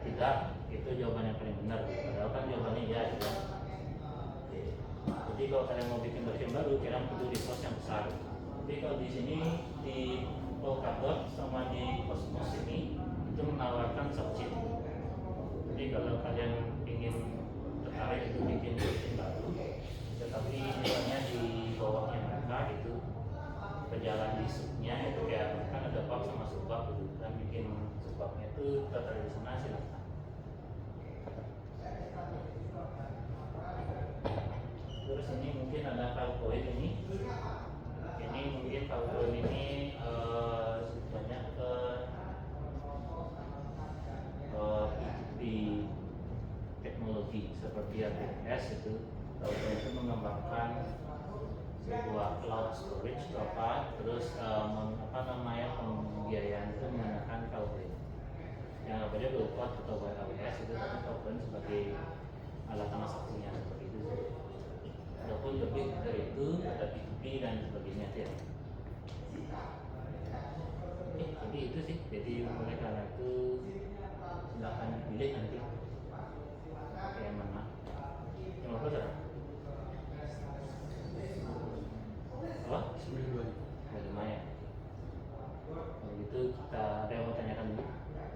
tidak, itu jawaban yang paling benar. Padahal kan jawabannya ya gitu. Jadi kalau kalian mau bikin blockchain baru, kalian perlu resource yang besar. Jadi kalau di sini di Polkadot sama di Cosmos ini itu menawarkan subchain. Jadi kalau kalian ingin tertarik untuk bikin blockchain baru, tetapi misalnya di bawahnya mereka itu berjalan di subnya itu kayak kan ada bab sama subbab gitu, dan bikin subbabnya itu tertarik di sana silakan. Terus ini mungkin ada Filecoin ini mungkin Filecoin ini banyak ke P2P teknologi seperti AWS itu. Filecoin itu mengembangkan sebuah cloud storage terus pembiayaan itu menggunakan Filecoin. Yang apa aja berupa atau AWS itu, tapi Filecoin sebagai alat transaksinya seperti itu. Walaupun lebih dari itu ada P2P dan sebagainya ya. Jadi itu sih. Jadi mulai karena itu silakan pilih nanti pakai yang mana. Yang apa saudara? Apa? 925. Lumayan. Kalau gitu kita ada yang mau tanyakan dulu.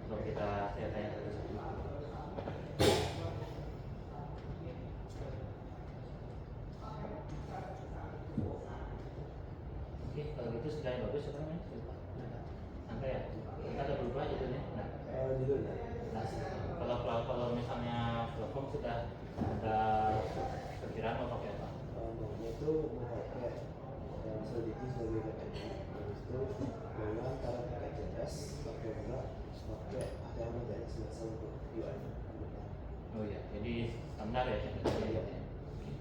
Kalau saya tanya satu-satu. Oke, kalau gitu sudah yang bagus sekarang ya. Santai ya. Kita ada berubah judulnya. Nah, Judulnya. Nah, kalau misalnya platform sudah ada perkiraan mau pakai apa? Maunya itu mau pakai Solidity sebagai backend. Terus itu maunya antara pakai JS, pakai enggak, pakai ada yang banyak semester untuk UI. Oh iya, jadi standar ya. Iya.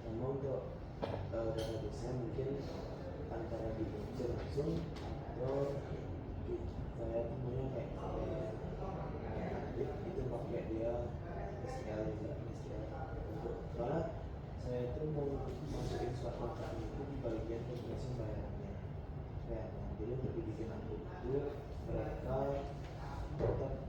Sama untuk database-nya mungkin antara di Indonesia langsung atau saya temunya kayak itu pakai dia SQL juga untuk soalnya saya itu mau masukin smart contract itu di bagian proses bayarannya jadi untuk dibikin akun itu mereka tetap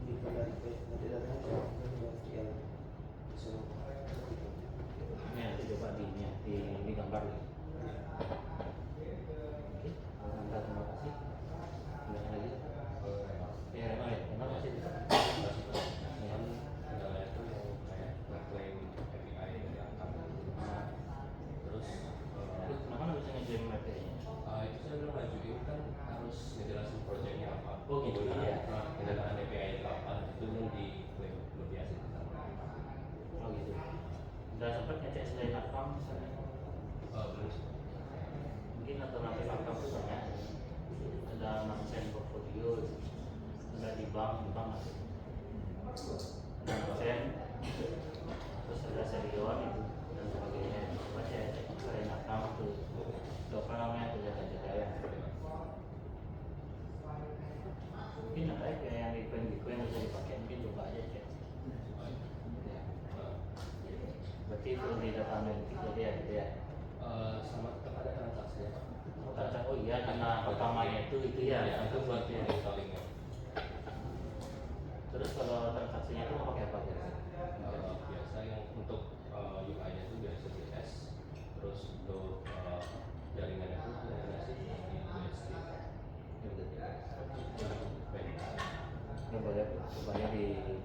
dosen, terus ada senior itu dan sebagainya. Coba saya cek saya nakam tuh apa namanya tuh jaga ya. Mungkin ada kayak yang di yang bisa dipakai, mungkin coba aja cek. Berarti itu di data analitik jadi ya gitu ya. Sama tetap ada transaksi ya. Oh iya, karena pertamanya itu ya, itu buat ya. monitoringnya. Terus kalau transaksinya itu mau pakai apa ya? Biasa yang untuk UI-nya itu biasa CSS, terus untuk jaringannya itu integrasi di USD. Coba ya di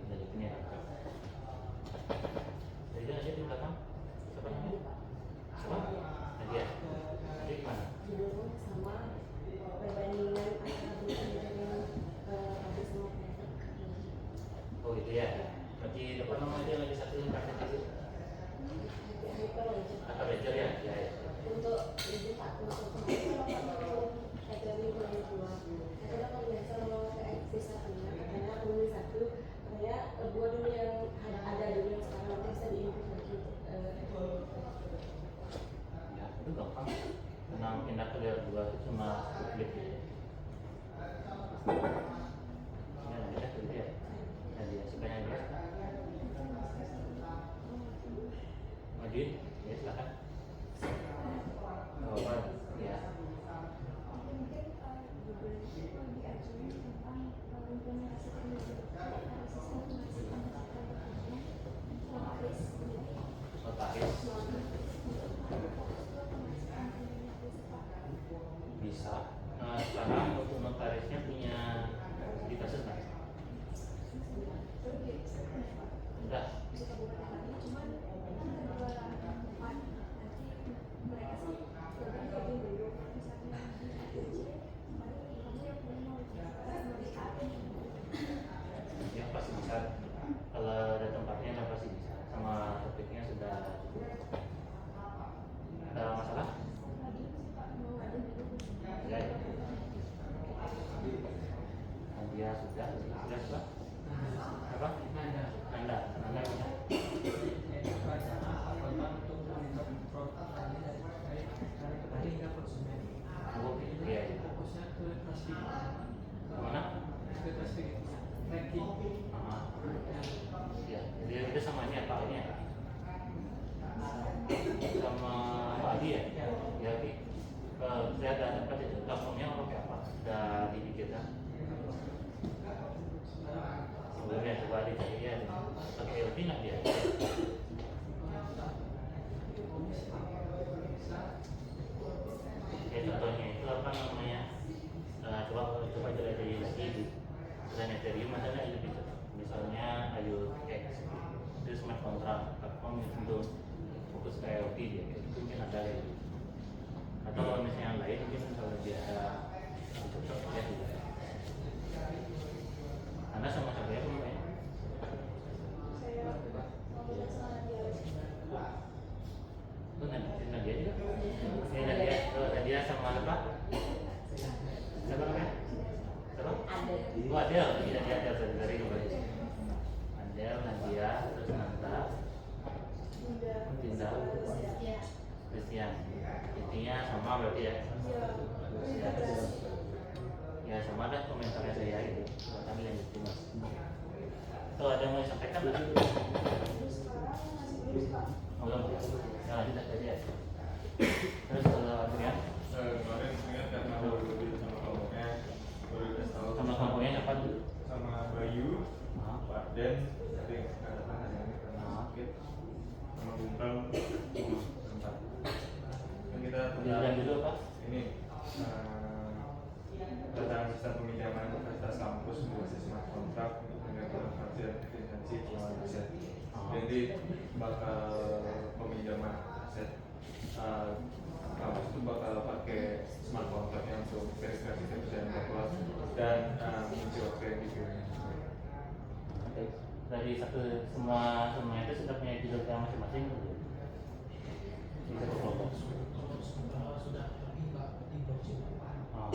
lanjutin ya. Jadi aja di belakang. Siapa namanya? Siapa? Nadia. Nadia gimana? Sama perbandingan antara dengan public sama private. Oh itu ya. Berarti apa namanya lagi satu yang pakai itu? Atau ledger ya? Ya. Untuk ini Pak, untuk kemarin kalau ada minggu dua, karena kalau biasa kalau bisa punya, karena punya satu, karena dua dulu yang ada dulu yang sekarang nanti bisa diinput lagi untuk Ya, itu gampang. Tenang pindah ke layer 2 itu cuma satu klik gitu. Ya, bisa gitu ya. Jadi sukanya dia. Madin, ya silakan. Oh, apa? Ya. Notaris bisa. Nah, sekarang untuk notarisnya punya di kasus nggak? Udah. Ya pasti bisa. Kalau ada tempatnya kan pasti bisa. Sama topiknya sudah cukup. Ada masalah? Ya. Dia sudah sudah apa? Nanda punya. Oh, iya. Kemana? Ya, jadi itu sama ini apa ini ya? Sama Pak Adi ya? Ya, Adi. Saya ada dapat itu platformnya mau pakai apa? Sudah dipikirkan? Sebelumnya coba Adi cari ya. Pakai LT nggak dia? Ya contohnya itu apa namanya? Coba jadi lagi di selain Ethereum ada nggak lebih cocok? Misalnya IOX itu smart contract platform untuk fokus ke IoT dia itu mungkin ada ya. Atau kalau misalnya yang lain mungkin kalau dia ada cocok ya juga. Anda sama siapa ya belum ya? Itu Nadia juga? Ini Nadia sama apa? Siapa namanya? Siapa? Oh Adel, ini Nadia dari Adel, Nadia, terus Nanda, Dinda, Christian. Intinya sama berarti ya? Ya sama dah komentarnya saya gitu. Kami lanjutin mas. Kalau ada yang mau disampaikan? Belum. Ya lanjut aja ya. Terus kalau Adrian? Kemarin ingat karena baru sama kelompoknya baru dikasih tahu Sama kelompoknya siapa dulu? sama Bayu, Pak Den, tapi nggak datang hari ini karena sakit, sama Bungkam, tempat. Dan kita Adrian dulu apa? ini tentang sistem peminjaman fasilitas kampus berbasis smart contract dengan pengertian efisiensi pengelolaan aset. Jadi bakal peminjaman aset kampus itu bakal pakai smart contract yang untuk verifikasi kepercayaan intelektual dan mengisi waktu yang dipilih. Oke. Dari semua itu sudah punya judul yang masing-masing. Di satu kelompok. Oh,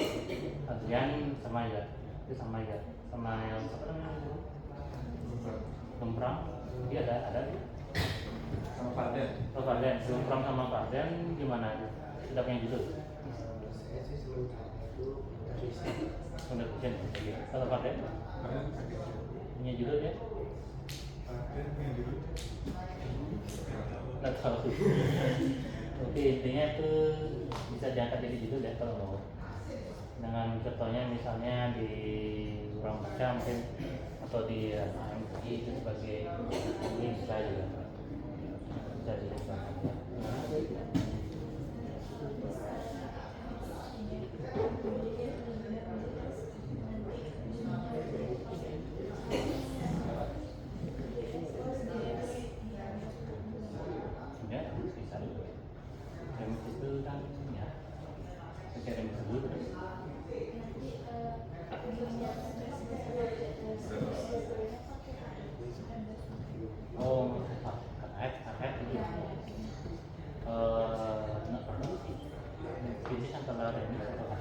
Adrian sama ya, itu sama ya, sama yang apa namanya? Pram dia ada Sama Farden. oh Farden sebelum Pram sama Farden gimana sudah punya judul Saya sih sementara itu riset. udah punya kalau Farden Farden punya judul ya punya judul. nggak tahu oke intinya itu bisa diangkat jadi judul ya kalau mau dengan contohnya misalnya di ruang baca mungkin atau di AMI itu sebagai ini bisa juga bisa dilakukan ya bisa dulu remix itu kan ya pakai remix dulu terus oh hak itu nggak perlu sih jenis antara remix atau hak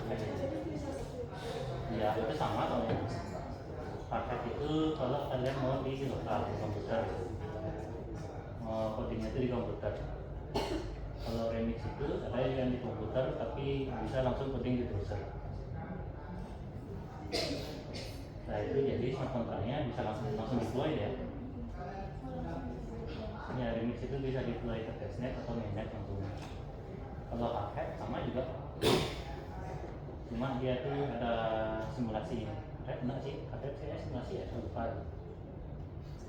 ya itu sama kalau hak itu kalau kalian mau di lokal di komputer codingnya itu di komputer kalau remix itu ada yang di komputer tapi bisa langsung coding di browser nah itu jadi smart contract-nya bisa langsung deploy ya ya remix itu bisa deploy ke testnet atau mainnet langsung kalau hack sama juga cuma dia tuh ada simulasi enggak sih saya simulasi ya saya lupa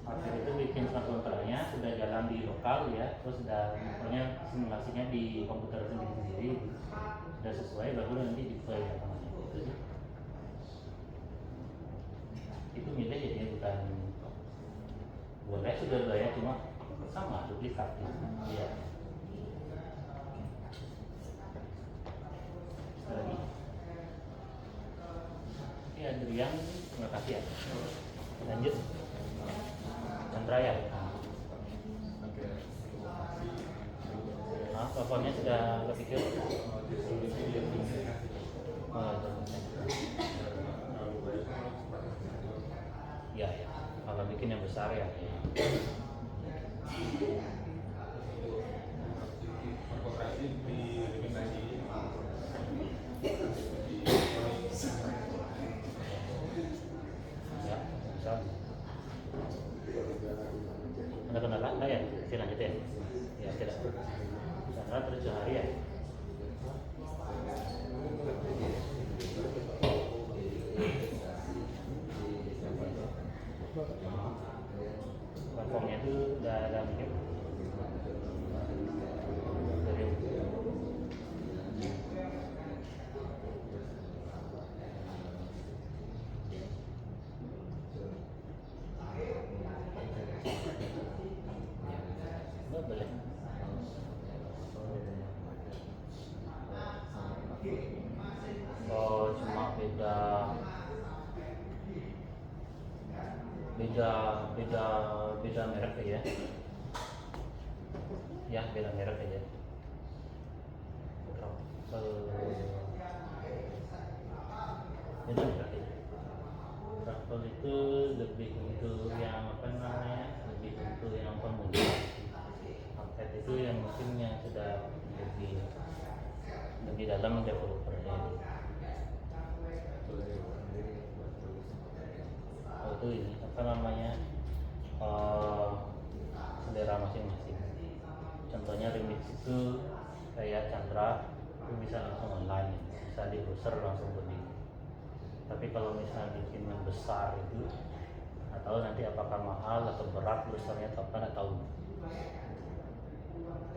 hacker itu bikin smart contract-nya sudah jalan di lokal ya terus sudah pokoknya simulasinya di komputer sendiri sudah sesuai baru nanti deploy otomatis itu sih itu milih jadi bukan boleh sudah bayar cuma sama duplikat ya lagi ya Adrian terima kasih ya lanjut Chandra ya platformnya sudah kepikir ya kalau bikin yang besar ya Korporasi di rekomendasi ya bisa ada kendala enggak ya saya lanjut ya ya tidak Chandra terus sehari ya platformnya itu udah ada minyak nggak boleh oh cuma beda merek ya ya beda merek aja beda merek aja Travel itu lebih untuk yang apa namanya lebih untuk yang pemula Uphead itu yang mungkin yang sudah lebih dalam developernya itu ini apa namanya selera masing-masing contohnya remix itu kayak Chandra itu bisa langsung online bisa di browser langsung coding tapi kalau misalnya bikin yang besar itu atau nanti apakah mahal atau berat browsernya atau apa nggak tahu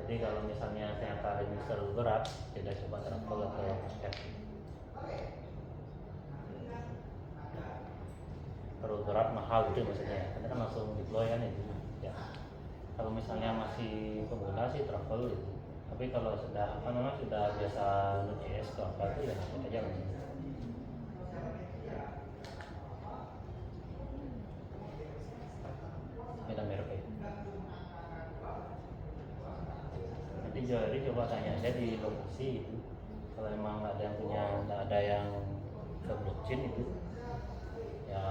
jadi kalau misalnya ternyata remix terlalu berat tidak coba transfer ke paket terlalu berat mahal gitu maksudnya karena kan langsung deploy kan itu ya kalau misalnya masih pemula sih travel gitu tapi kalau sudah apa namanya sudah biasa Node.js atau apa itu ya nanti aja beda merek ya nanti jadi coba tanya aja di lokasi itu kalau emang nggak ada yang punya nggak ada yang ke blockchain itu ya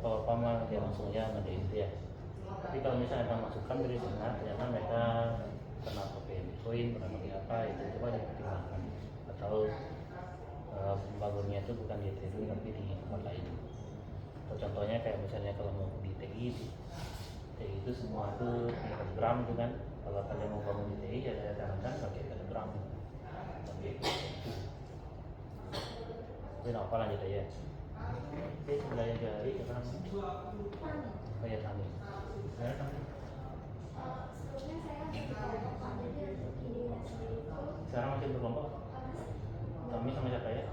apa mah dia langsung aja ngerjain itu ya Tapi kalau misalnya ada masukan dari sana, ternyata mereka pernah pakai Bitcoin, pernah pakai apa, itu coba dipertimbangkan. Atau pembangunnya itu bukan di Ethereum tapi di tempat lain. Atau contohnya kayak misalnya kalau mau di TI itu semua itu punya Telegram itu kan. Kalau kalian mau bangun di TI ya saya sarankan pakai Telegram. Tapi apa lanjut aja. Oke, sebenarnya dari orang kayak kami. Ya, kami. Sekarang masih berkelompok. Kami sama siapa ya?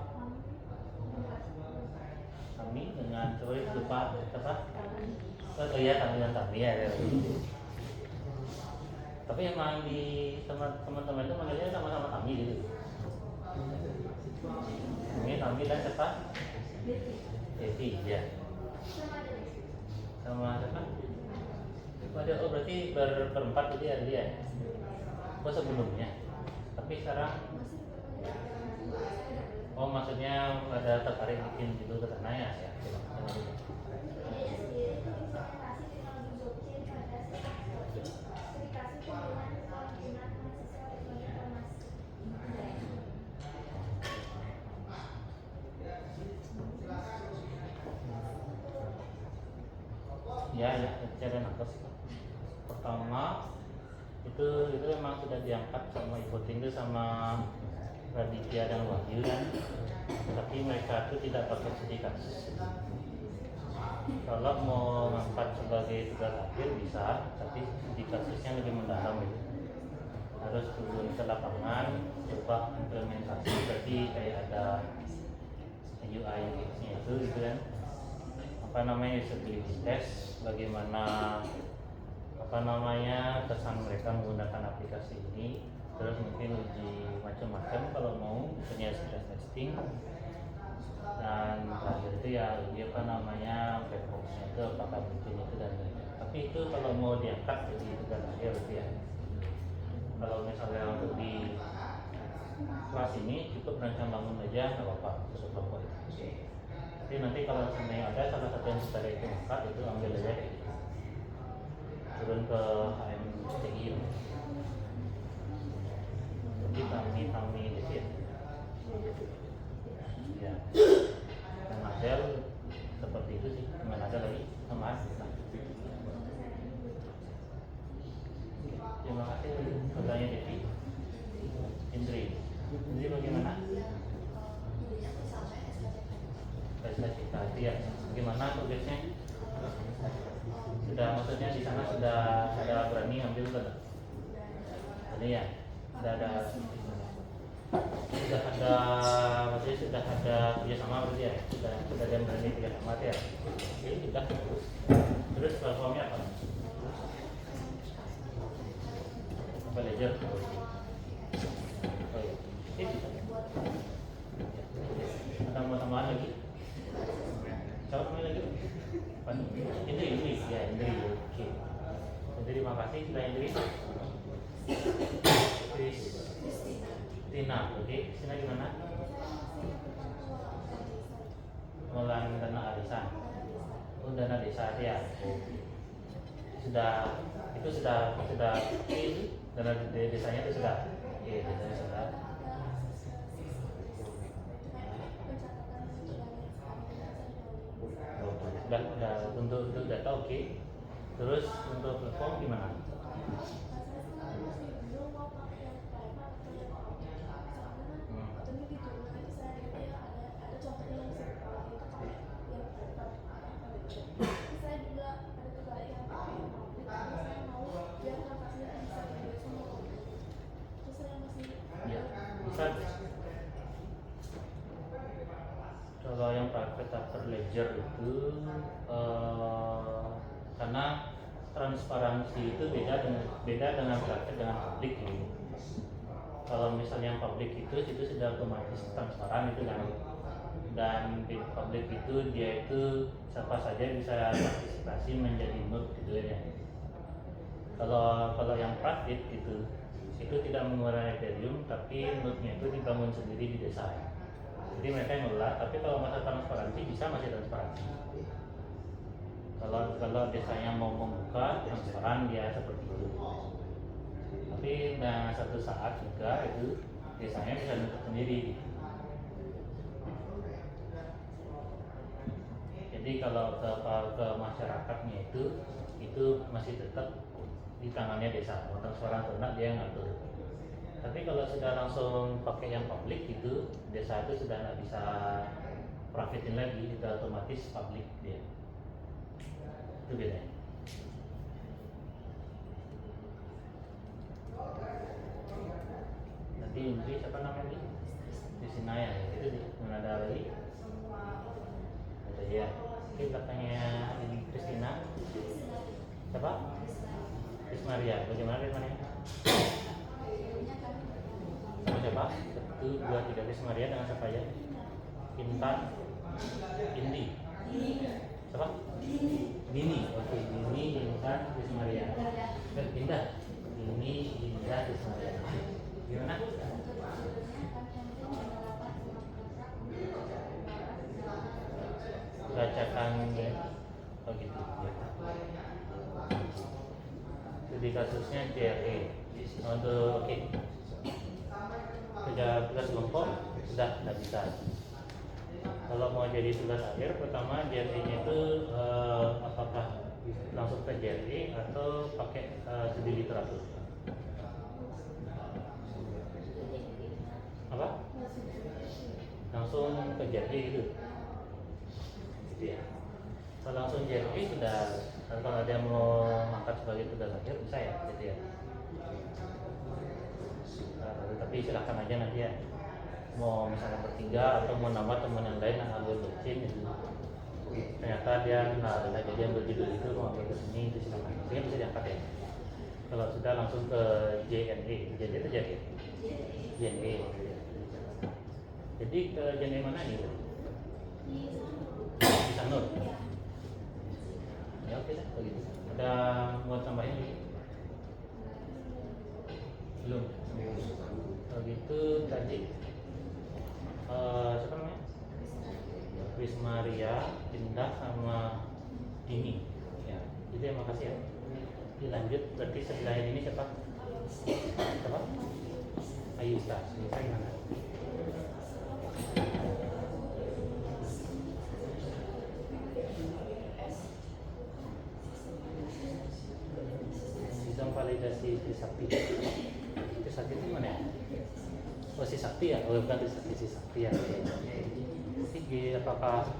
Kami dengan coba lupa apa? Oh iya, kami dan kami ya. Tapi emang di teman-teman itu manggilnya sama-sama kami gitu. Ini kami dan siapa? Devi ya. Sama siapa? Oh berarti berempat itu ya dia. Oh sebelumnya. Tapi sekarang oh maksudnya ada tertarik bikin gitu ke sana ya? Ya. Ya, cara nangkep. Pertama itu memang sudah diangkat sama Ibu Tinggi sama Raditya dan Wahyu kan, tapi mereka itu tidak pakai studi kasus. Kalau mau ngangkat sebagai tugas akhir bisa, tapi studi kasusnya lebih mendalam itu. Harus turun ke lapangan, coba implementasi, berarti kayak ada UI-nya itu gitu kan. Apa namanya usability test, bagaimana apa namanya kesan mereka menggunakan aplikasi ini, terus mungkin uji macam-macam kalau mau, misalnya stress testing, dan terakhir itu ya uji apa namanya black box-nya itu apakah mungkin itu dan lain-lain. Tapi itu kalau mau diangkat jadi tugas akhir gitu ya. Kalau misalnya untuk di kelas ini cukup rancang bangun aja nggak apa-apa, cukup apa. Tapi nanti kalau sebenarnya ada salah satu yang sudah itu angkat itu ambil aja kayak gitu. Turun ke HMTI. Jadi kami itu ya. Dan model seperti itu sih. Mana ada lagi sama nah. Terima kasih pertanyaan Devi. Indri bagaimana? SKCK ya, bagaimana progresnya? Sudah maksudnya di sana sudah ada berani ambil kan? Ini ya, sudah ada maksudnya sudah ada kerjasama berarti ya, sudah ada yang berani kerjasama ya. Oke, sudah. Terus platformnya apa? Apa Ledger? Oh iya, ada mau tambahan lagi? Siapa namanya lagi? Indri ya, Indri. Oke. Jadi terima kasih sudah Indri. Tina, oke. Tina gimana? Mulan dana arisan. Oh, dana desa ya. Sudah dana desanya itu sudah. Oke, desanya sudah. Sudah untuk data oke. Terus untuk platform gimana? Ya, bisa. Kalau yang private after ledger itu karena transparansi itu beda dengan private dengan publik ini. Kalau misalnya yang publik itu sudah otomatis transparan itu kan, dan di publik itu dia itu siapa saja bisa partisipasi menjadi node gitu ya. Kalau yang private itu tidak menggunakan Ethereum, tapi node-nya itu dibangun sendiri di desa. Jadi mereka yang ngelola, tapi kalau masa transparansi bisa masih transparansi. Kalau desanya mau membuka transparan dia seperti itu. Tapi nah satu saat juga itu desanya bisa nutup sendiri. Jadi kalau ke masyarakatnya itu masih tetap di tangannya desa. Mau transparan atau enggak dia yang ngatur. Tapi kalau sudah langsung pakai yang publik itu desa itu sudah nggak bisa profitin lagi, itu otomatis publik dia. Itu bedanya. Nanti siapa namanya? Di Sinaya ya, itu di mana ada lagi? Ada ya. Oke, belakangnya ini Kristina. Siapa? Kris Maria. Bagaimana Kris Maria? Sama siapa? 1, 2, 3 Kris Maria dengan siapa ya? Intan, Indi. Siapa? Dini. Oke, Dini, Intan, Kris Maria. Indah. Dini, Indah, Kris Maria. Gimana? Bacakan ya. Oh gitu ya. Jadi kasusnya JRE. Untuk oke. Kerja tugas kelompok sudah tidak bisa. Kalau mau jadi tugas akhir, pertama JRE-nya itu apakah langsung ke JRE atau pakai studi literatur? Apa? Langsung ke JRE gitu. Gitu ya. Kalau langsung JRE sudah, kalau ada yang mau angkat sebagai tugas akhir bisa ya, gitu ya. Tapi silahkan aja nanti ya. Mau misalnya bertiga atau mau nambah teman yang lain yang ambil docin itu. Ternyata dia nggak jadi ambil judul itu, mau ambil ke sini itu silahkan. Mungkin bisa diangkat ya. Kalau sudah langsung ke JNE, JNE itu jadi JNE. Jadi ke JNE mana nih? Di Sanur. Ya oke deh, begitu. Ada mau tambahin lagi? Belum. Kalau gitu tadi siapa namanya? Kris Maria, Indah sama Dini. Ya, itu ya makasih ya. Dilanjut berarti sebelah ini siapa? Siapa? Ayusta. Ayusta gimana? Sistem validasi si Sakti. Si Sakti itu mana ya? Oh si Sakti ya? Oh bukan si Sakti ya. Jadi apakah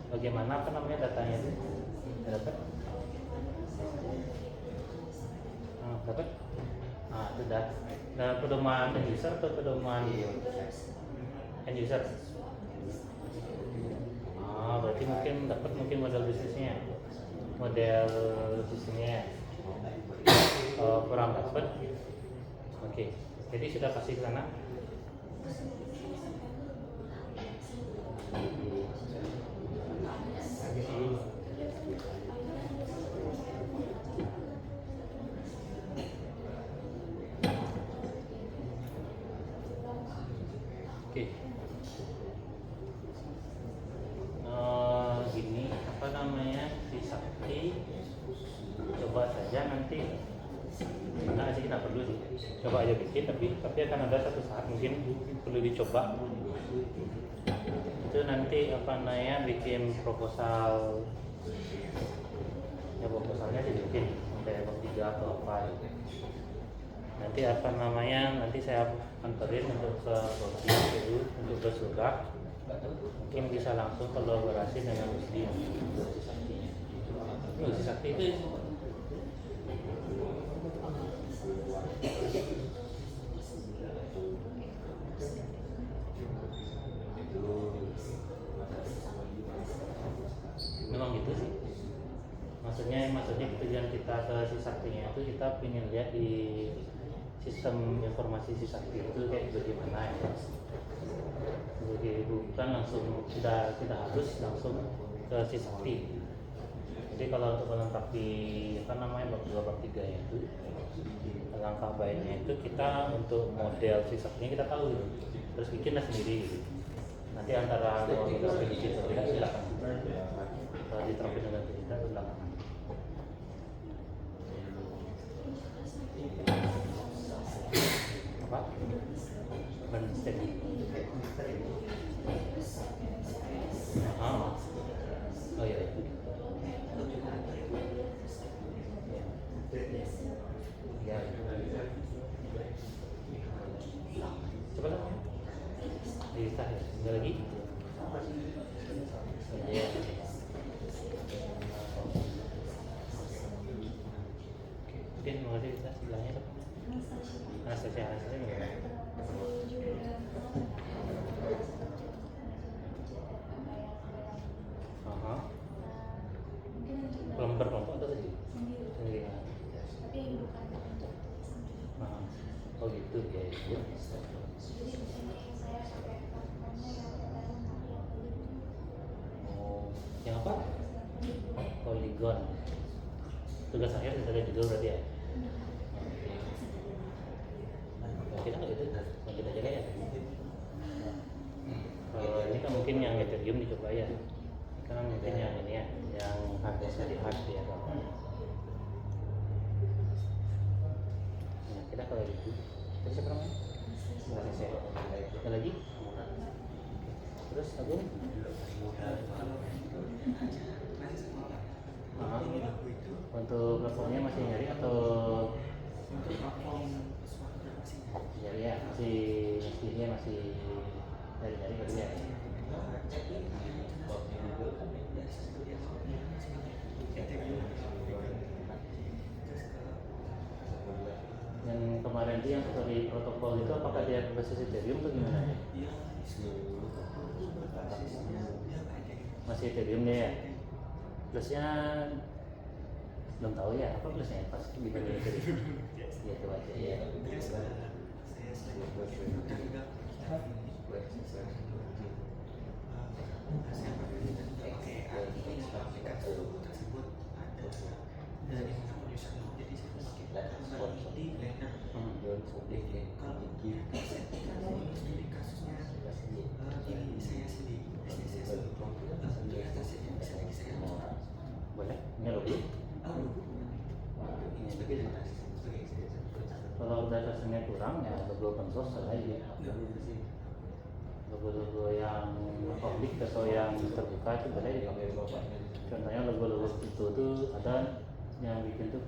bagaimana apa namanya datanya itu? Dapat? Dapat? Nah itu dah. Nah pedoman end user atau pedoman end user? Berarti mungkin dapat mungkin model bisnisnya, kurang dapat. Oke, jadi sudah kasih ke sana. Oke. Gini, apa namanya si Sakti? Coba saja nanti. Nah, sih nggak perlu sih. Coba aja bikin, tapi akan ada satu saat mungkin perlu dicoba. Itu nanti apa namanya bikin proposal. Ya proposalnya dibikin kayak bab 3 atau apa. Nanti apa namanya nanti saya anterin untuk ke Rosi dulu untuk ke surat. Mungkin bisa langsung kolaborasi dengan Muslim untuk si Saktinya. Si Sakti itu memang gitu sih. Maksudnya tujuan kita ke si Saktinya itu kita ingin lihat di sistem informasi si Sakti itu kayak bagaimana ya. Jadi bukan langsung tidak harus langsung ke si Sakti. Jadi kalau untuk melengkapi apa namanya bab 2 bab 3 itu langkah baiknya itu kita untuk model si Saktinya kita tahu gitu. Terus bikinlah sendiri gitu. Nanti antara mau diterapin di situ tidak silakan. Kalau diterapin dengan kita silakan. asisten. Oh iya. Ya. Coba lah. Bisa ya. Tinggal lagi. Iya. Oke, terima kasih kita sebelahnya Pak. Anastasia enggak? Aha. Kelompok atau sendiri? Sendiri. Tapi yang bukan untuk Aha. Oh gitu ya. Ya. jadi di sini saya pakai platformnya yang Oh, yang apa? Polygon. Tugas akhir kita judul berarti ya. Kita nggak gitu, lanjut aja ya. Kalau ini kan mungkin yang Ethereum dicoba ya. Kan mungkin yang ini ya, yang harganya di hard ya. Nah, kita kalau gitu, terus siapa namanya? Nggak saya. Ada lagi? Terus Agung? Untuk platformnya masih nyari atau nyari ya masih nyari gitu ya. Yang kemarin itu yang story protokol itu apakah dia berbasis Ethereum atau gimana? Masih Ethereum ya. Plusnya belum tahu ya apa plusnya pas dibanding Ethereum. Ya itu aja ya. Boleh? Ini logo? Kalau dasarnya kurang ya logo open source aja. Logo-logo yang publik atau yang terbuka itu boleh dipakai. Contohnya logo-logo itu ada yang bikin tuh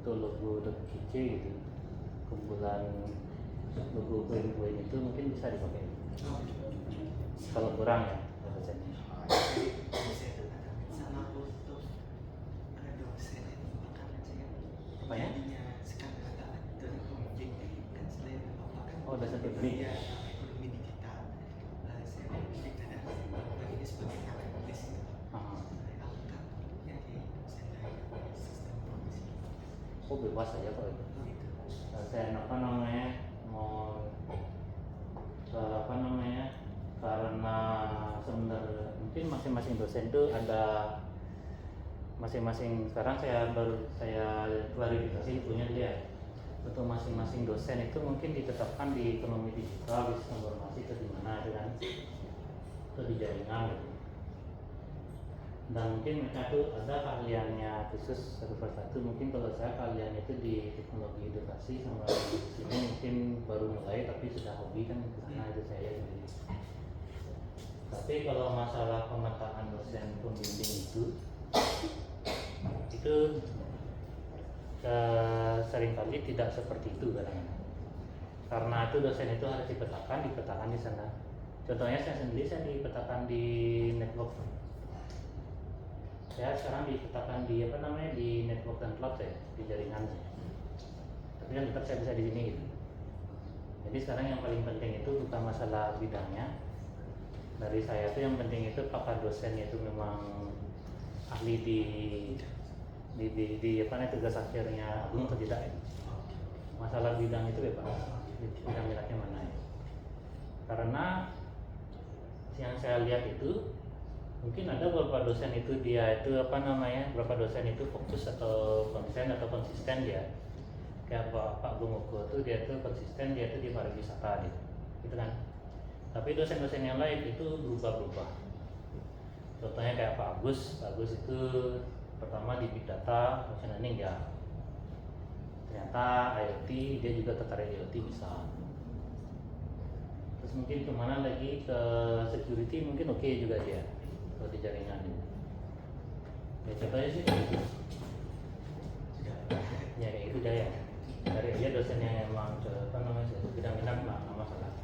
logo.kc gitu. Kumpulan logo poin-poin itu mungkin bisa dipakai. Kalau kurang ya dasarnya. Apa ya? Oh, dasar publik. Oh, bebas aja kalau itu. Saya apa namanya karena sebenarnya mungkin masing-masing dosen itu ada masing-masing. Sekarang saya klarifikasi punya dia untuk masing-masing dosen itu mungkin ditetapkan di ekonomi digital, bisnis informasi itu di mana itu kan, itu di jaringan gitu. Dan mungkin mereka tuh ada keahliannya khusus satu persatu. Mungkin kalau saya keahliannya itu di teknologi edukasi sama di sini mungkin baru mulai tapi sudah hobi kan karena itu saya sendiri. Tapi kalau masalah pemetaan dosen pembimbing itu seringkali tidak seperti itu kadang-kadang. Karena itu dosen itu harus dipetakan di sana. Contohnya saya sendiri dipetakan di network. Saya sekarang dipetakan di di network dan cloud saya, di jaringan saya. Tapi kan tetap saya bisa di sini gitu. Jadi sekarang yang paling penting itu bukan masalah bidangnya. Dari saya tuh yang penting itu apakah dosennya itu memang ahli di tugas akhirnya Agung atau tidak ya. Masalah bidang itu bebas, bidang minatnya mana ya. Karena yang saya lihat itu mungkin ada beberapa dosen itu beberapa dosen itu fokus atau konsisten dia. Kayak Pak Gumoko tuh dia tuh konsisten, dia tuh di pariwisata gitu kan. Tapi dosen-dosen yang lain itu berubah-ubah. Contohnya kayak Pak Agus itu pertama di big data, machine learning ya. Ternyata IoT dia juga tertarik IoT bisa. Terus Terus mungkin kemana lagi ke security mungkin oke juga dia kalau di jaringan ini. Ya coba aja sih. Ya kayak gitu dah ya. Dari dia dosen yang emang apa namanya bidang minat nggak masalah.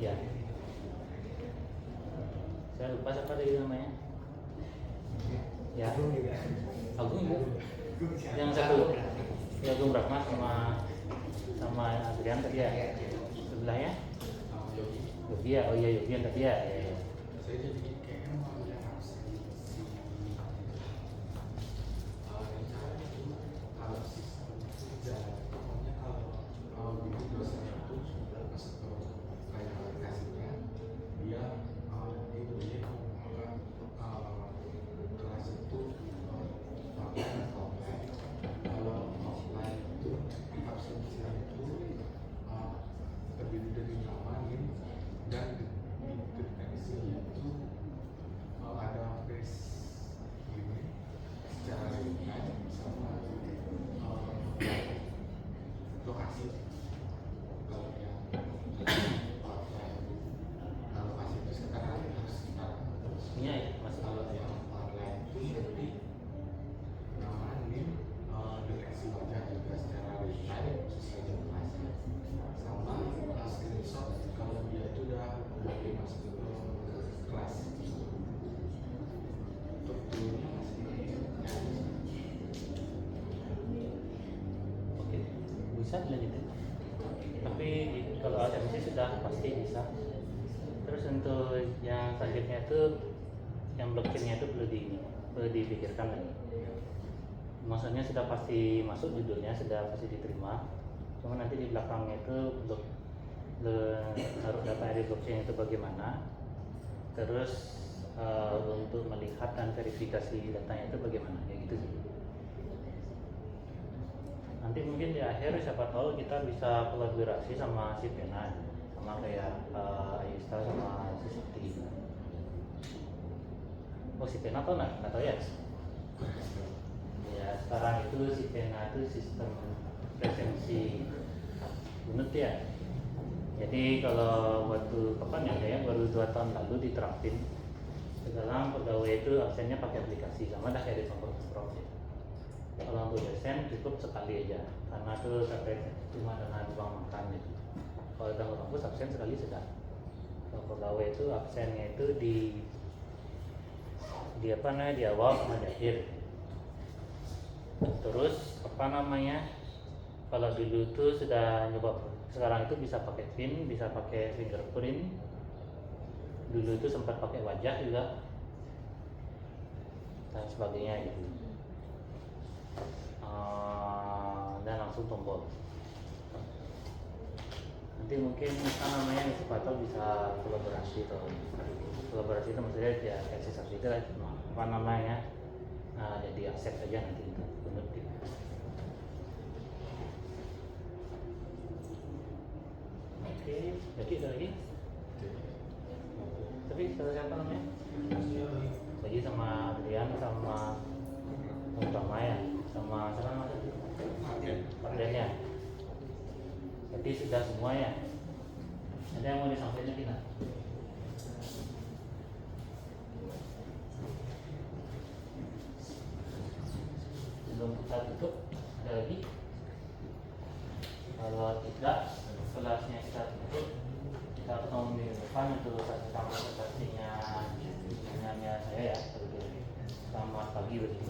Ya. Saya lupa siapa tadi namanya. Ya. Agung juga. Yang satu. Ya Agung Brahma sama Adrian tadi ya. Sebelahnya. Yogi ya. Oh iya Yogi yang tadi ya. Ya. Saya jadi kayaknya mau yang harus kalau sistem pokoknya kalau dulu dosennya itu sudah masuk ke kayak aplikasinya dia itu kelas itu online atau offline. Kalau offline itu di absensinya itu terdiri dari nama, NIM, dan di deteksi itu ada face ini secara real time sama lokasi. Kalau yang offline, kalau lokasi itu sekarang harus sekarang. Punya ya Mas. Kalau yang online itu berarti nama, NIM, deteksi wajah juga secara real time sesuai jam kelasnya, sama screenshot kalau dia itu udah mulai masuk ke kelas. Untuk dulunya masih Oke. Bisa dilanjutin. Tapi kalau ASMC sudah pasti bisa. Terus untuk yang selanjutnya itu yang blockchain-nya itu perlu dipikirkan lagi. Maksudnya sudah pasti masuk judulnya, sudah pasti diterima. Cuma nanti di belakangnya itu taruh data dari blockchain itu bagaimana. Terus untuk melihat dan verifikasi datanya itu bagaimana, ya gitu sih. Nanti mungkin di akhir siapa tahu kita bisa kolaborasi sama si Pena, sama kayak Ayusta sama si Sakti. Oh si Pena tau nggak tahu ya? Ya sekarang itu si Pena itu sistem presensi unut ya. Jadi kalau waktu kapan ya baru 2 tahun lalu diterapin. Sekarang pegawai itu absennya pakai aplikasi, sama dah kayak di Prof. Kalau untuk dosen cukup sekali aja, karena itu terkait cuma dengan uang makan gitu. Kalau dalam kampus absen sekali sudah. Kalau pegawai itu absennya itu di apa namanya di awal sama di akhir. Terus apa namanya? Kalau dulu tuh sudah nyoba, sekarang itu bisa pakai PIN, bisa pakai fingerprint. Dulu itu sempat pakai wajah juga dan sebagainya gitu. Dan langsung tombol. Nanti mungkin apa namanya sepatu bisa kolaborasi itu maksudnya ya kayak sesuatu itu lah, apa namanya jadi akses aja nanti untuk penutup. Oke, jadi ada lagi? Tapi siapa namanya? Lagi sama Adrian sama Utama ya, sama siapa namanya? Arden ya. Jadi sudah semua ya. Ada yang mau disampaikan lagi nggak? Sebelum kita tutup, ada lagi? Kalau tidak, kelasnya kita tutup. Kita ketemu di depan untuk sama presentasinya saya ya. Selamat pagi bagi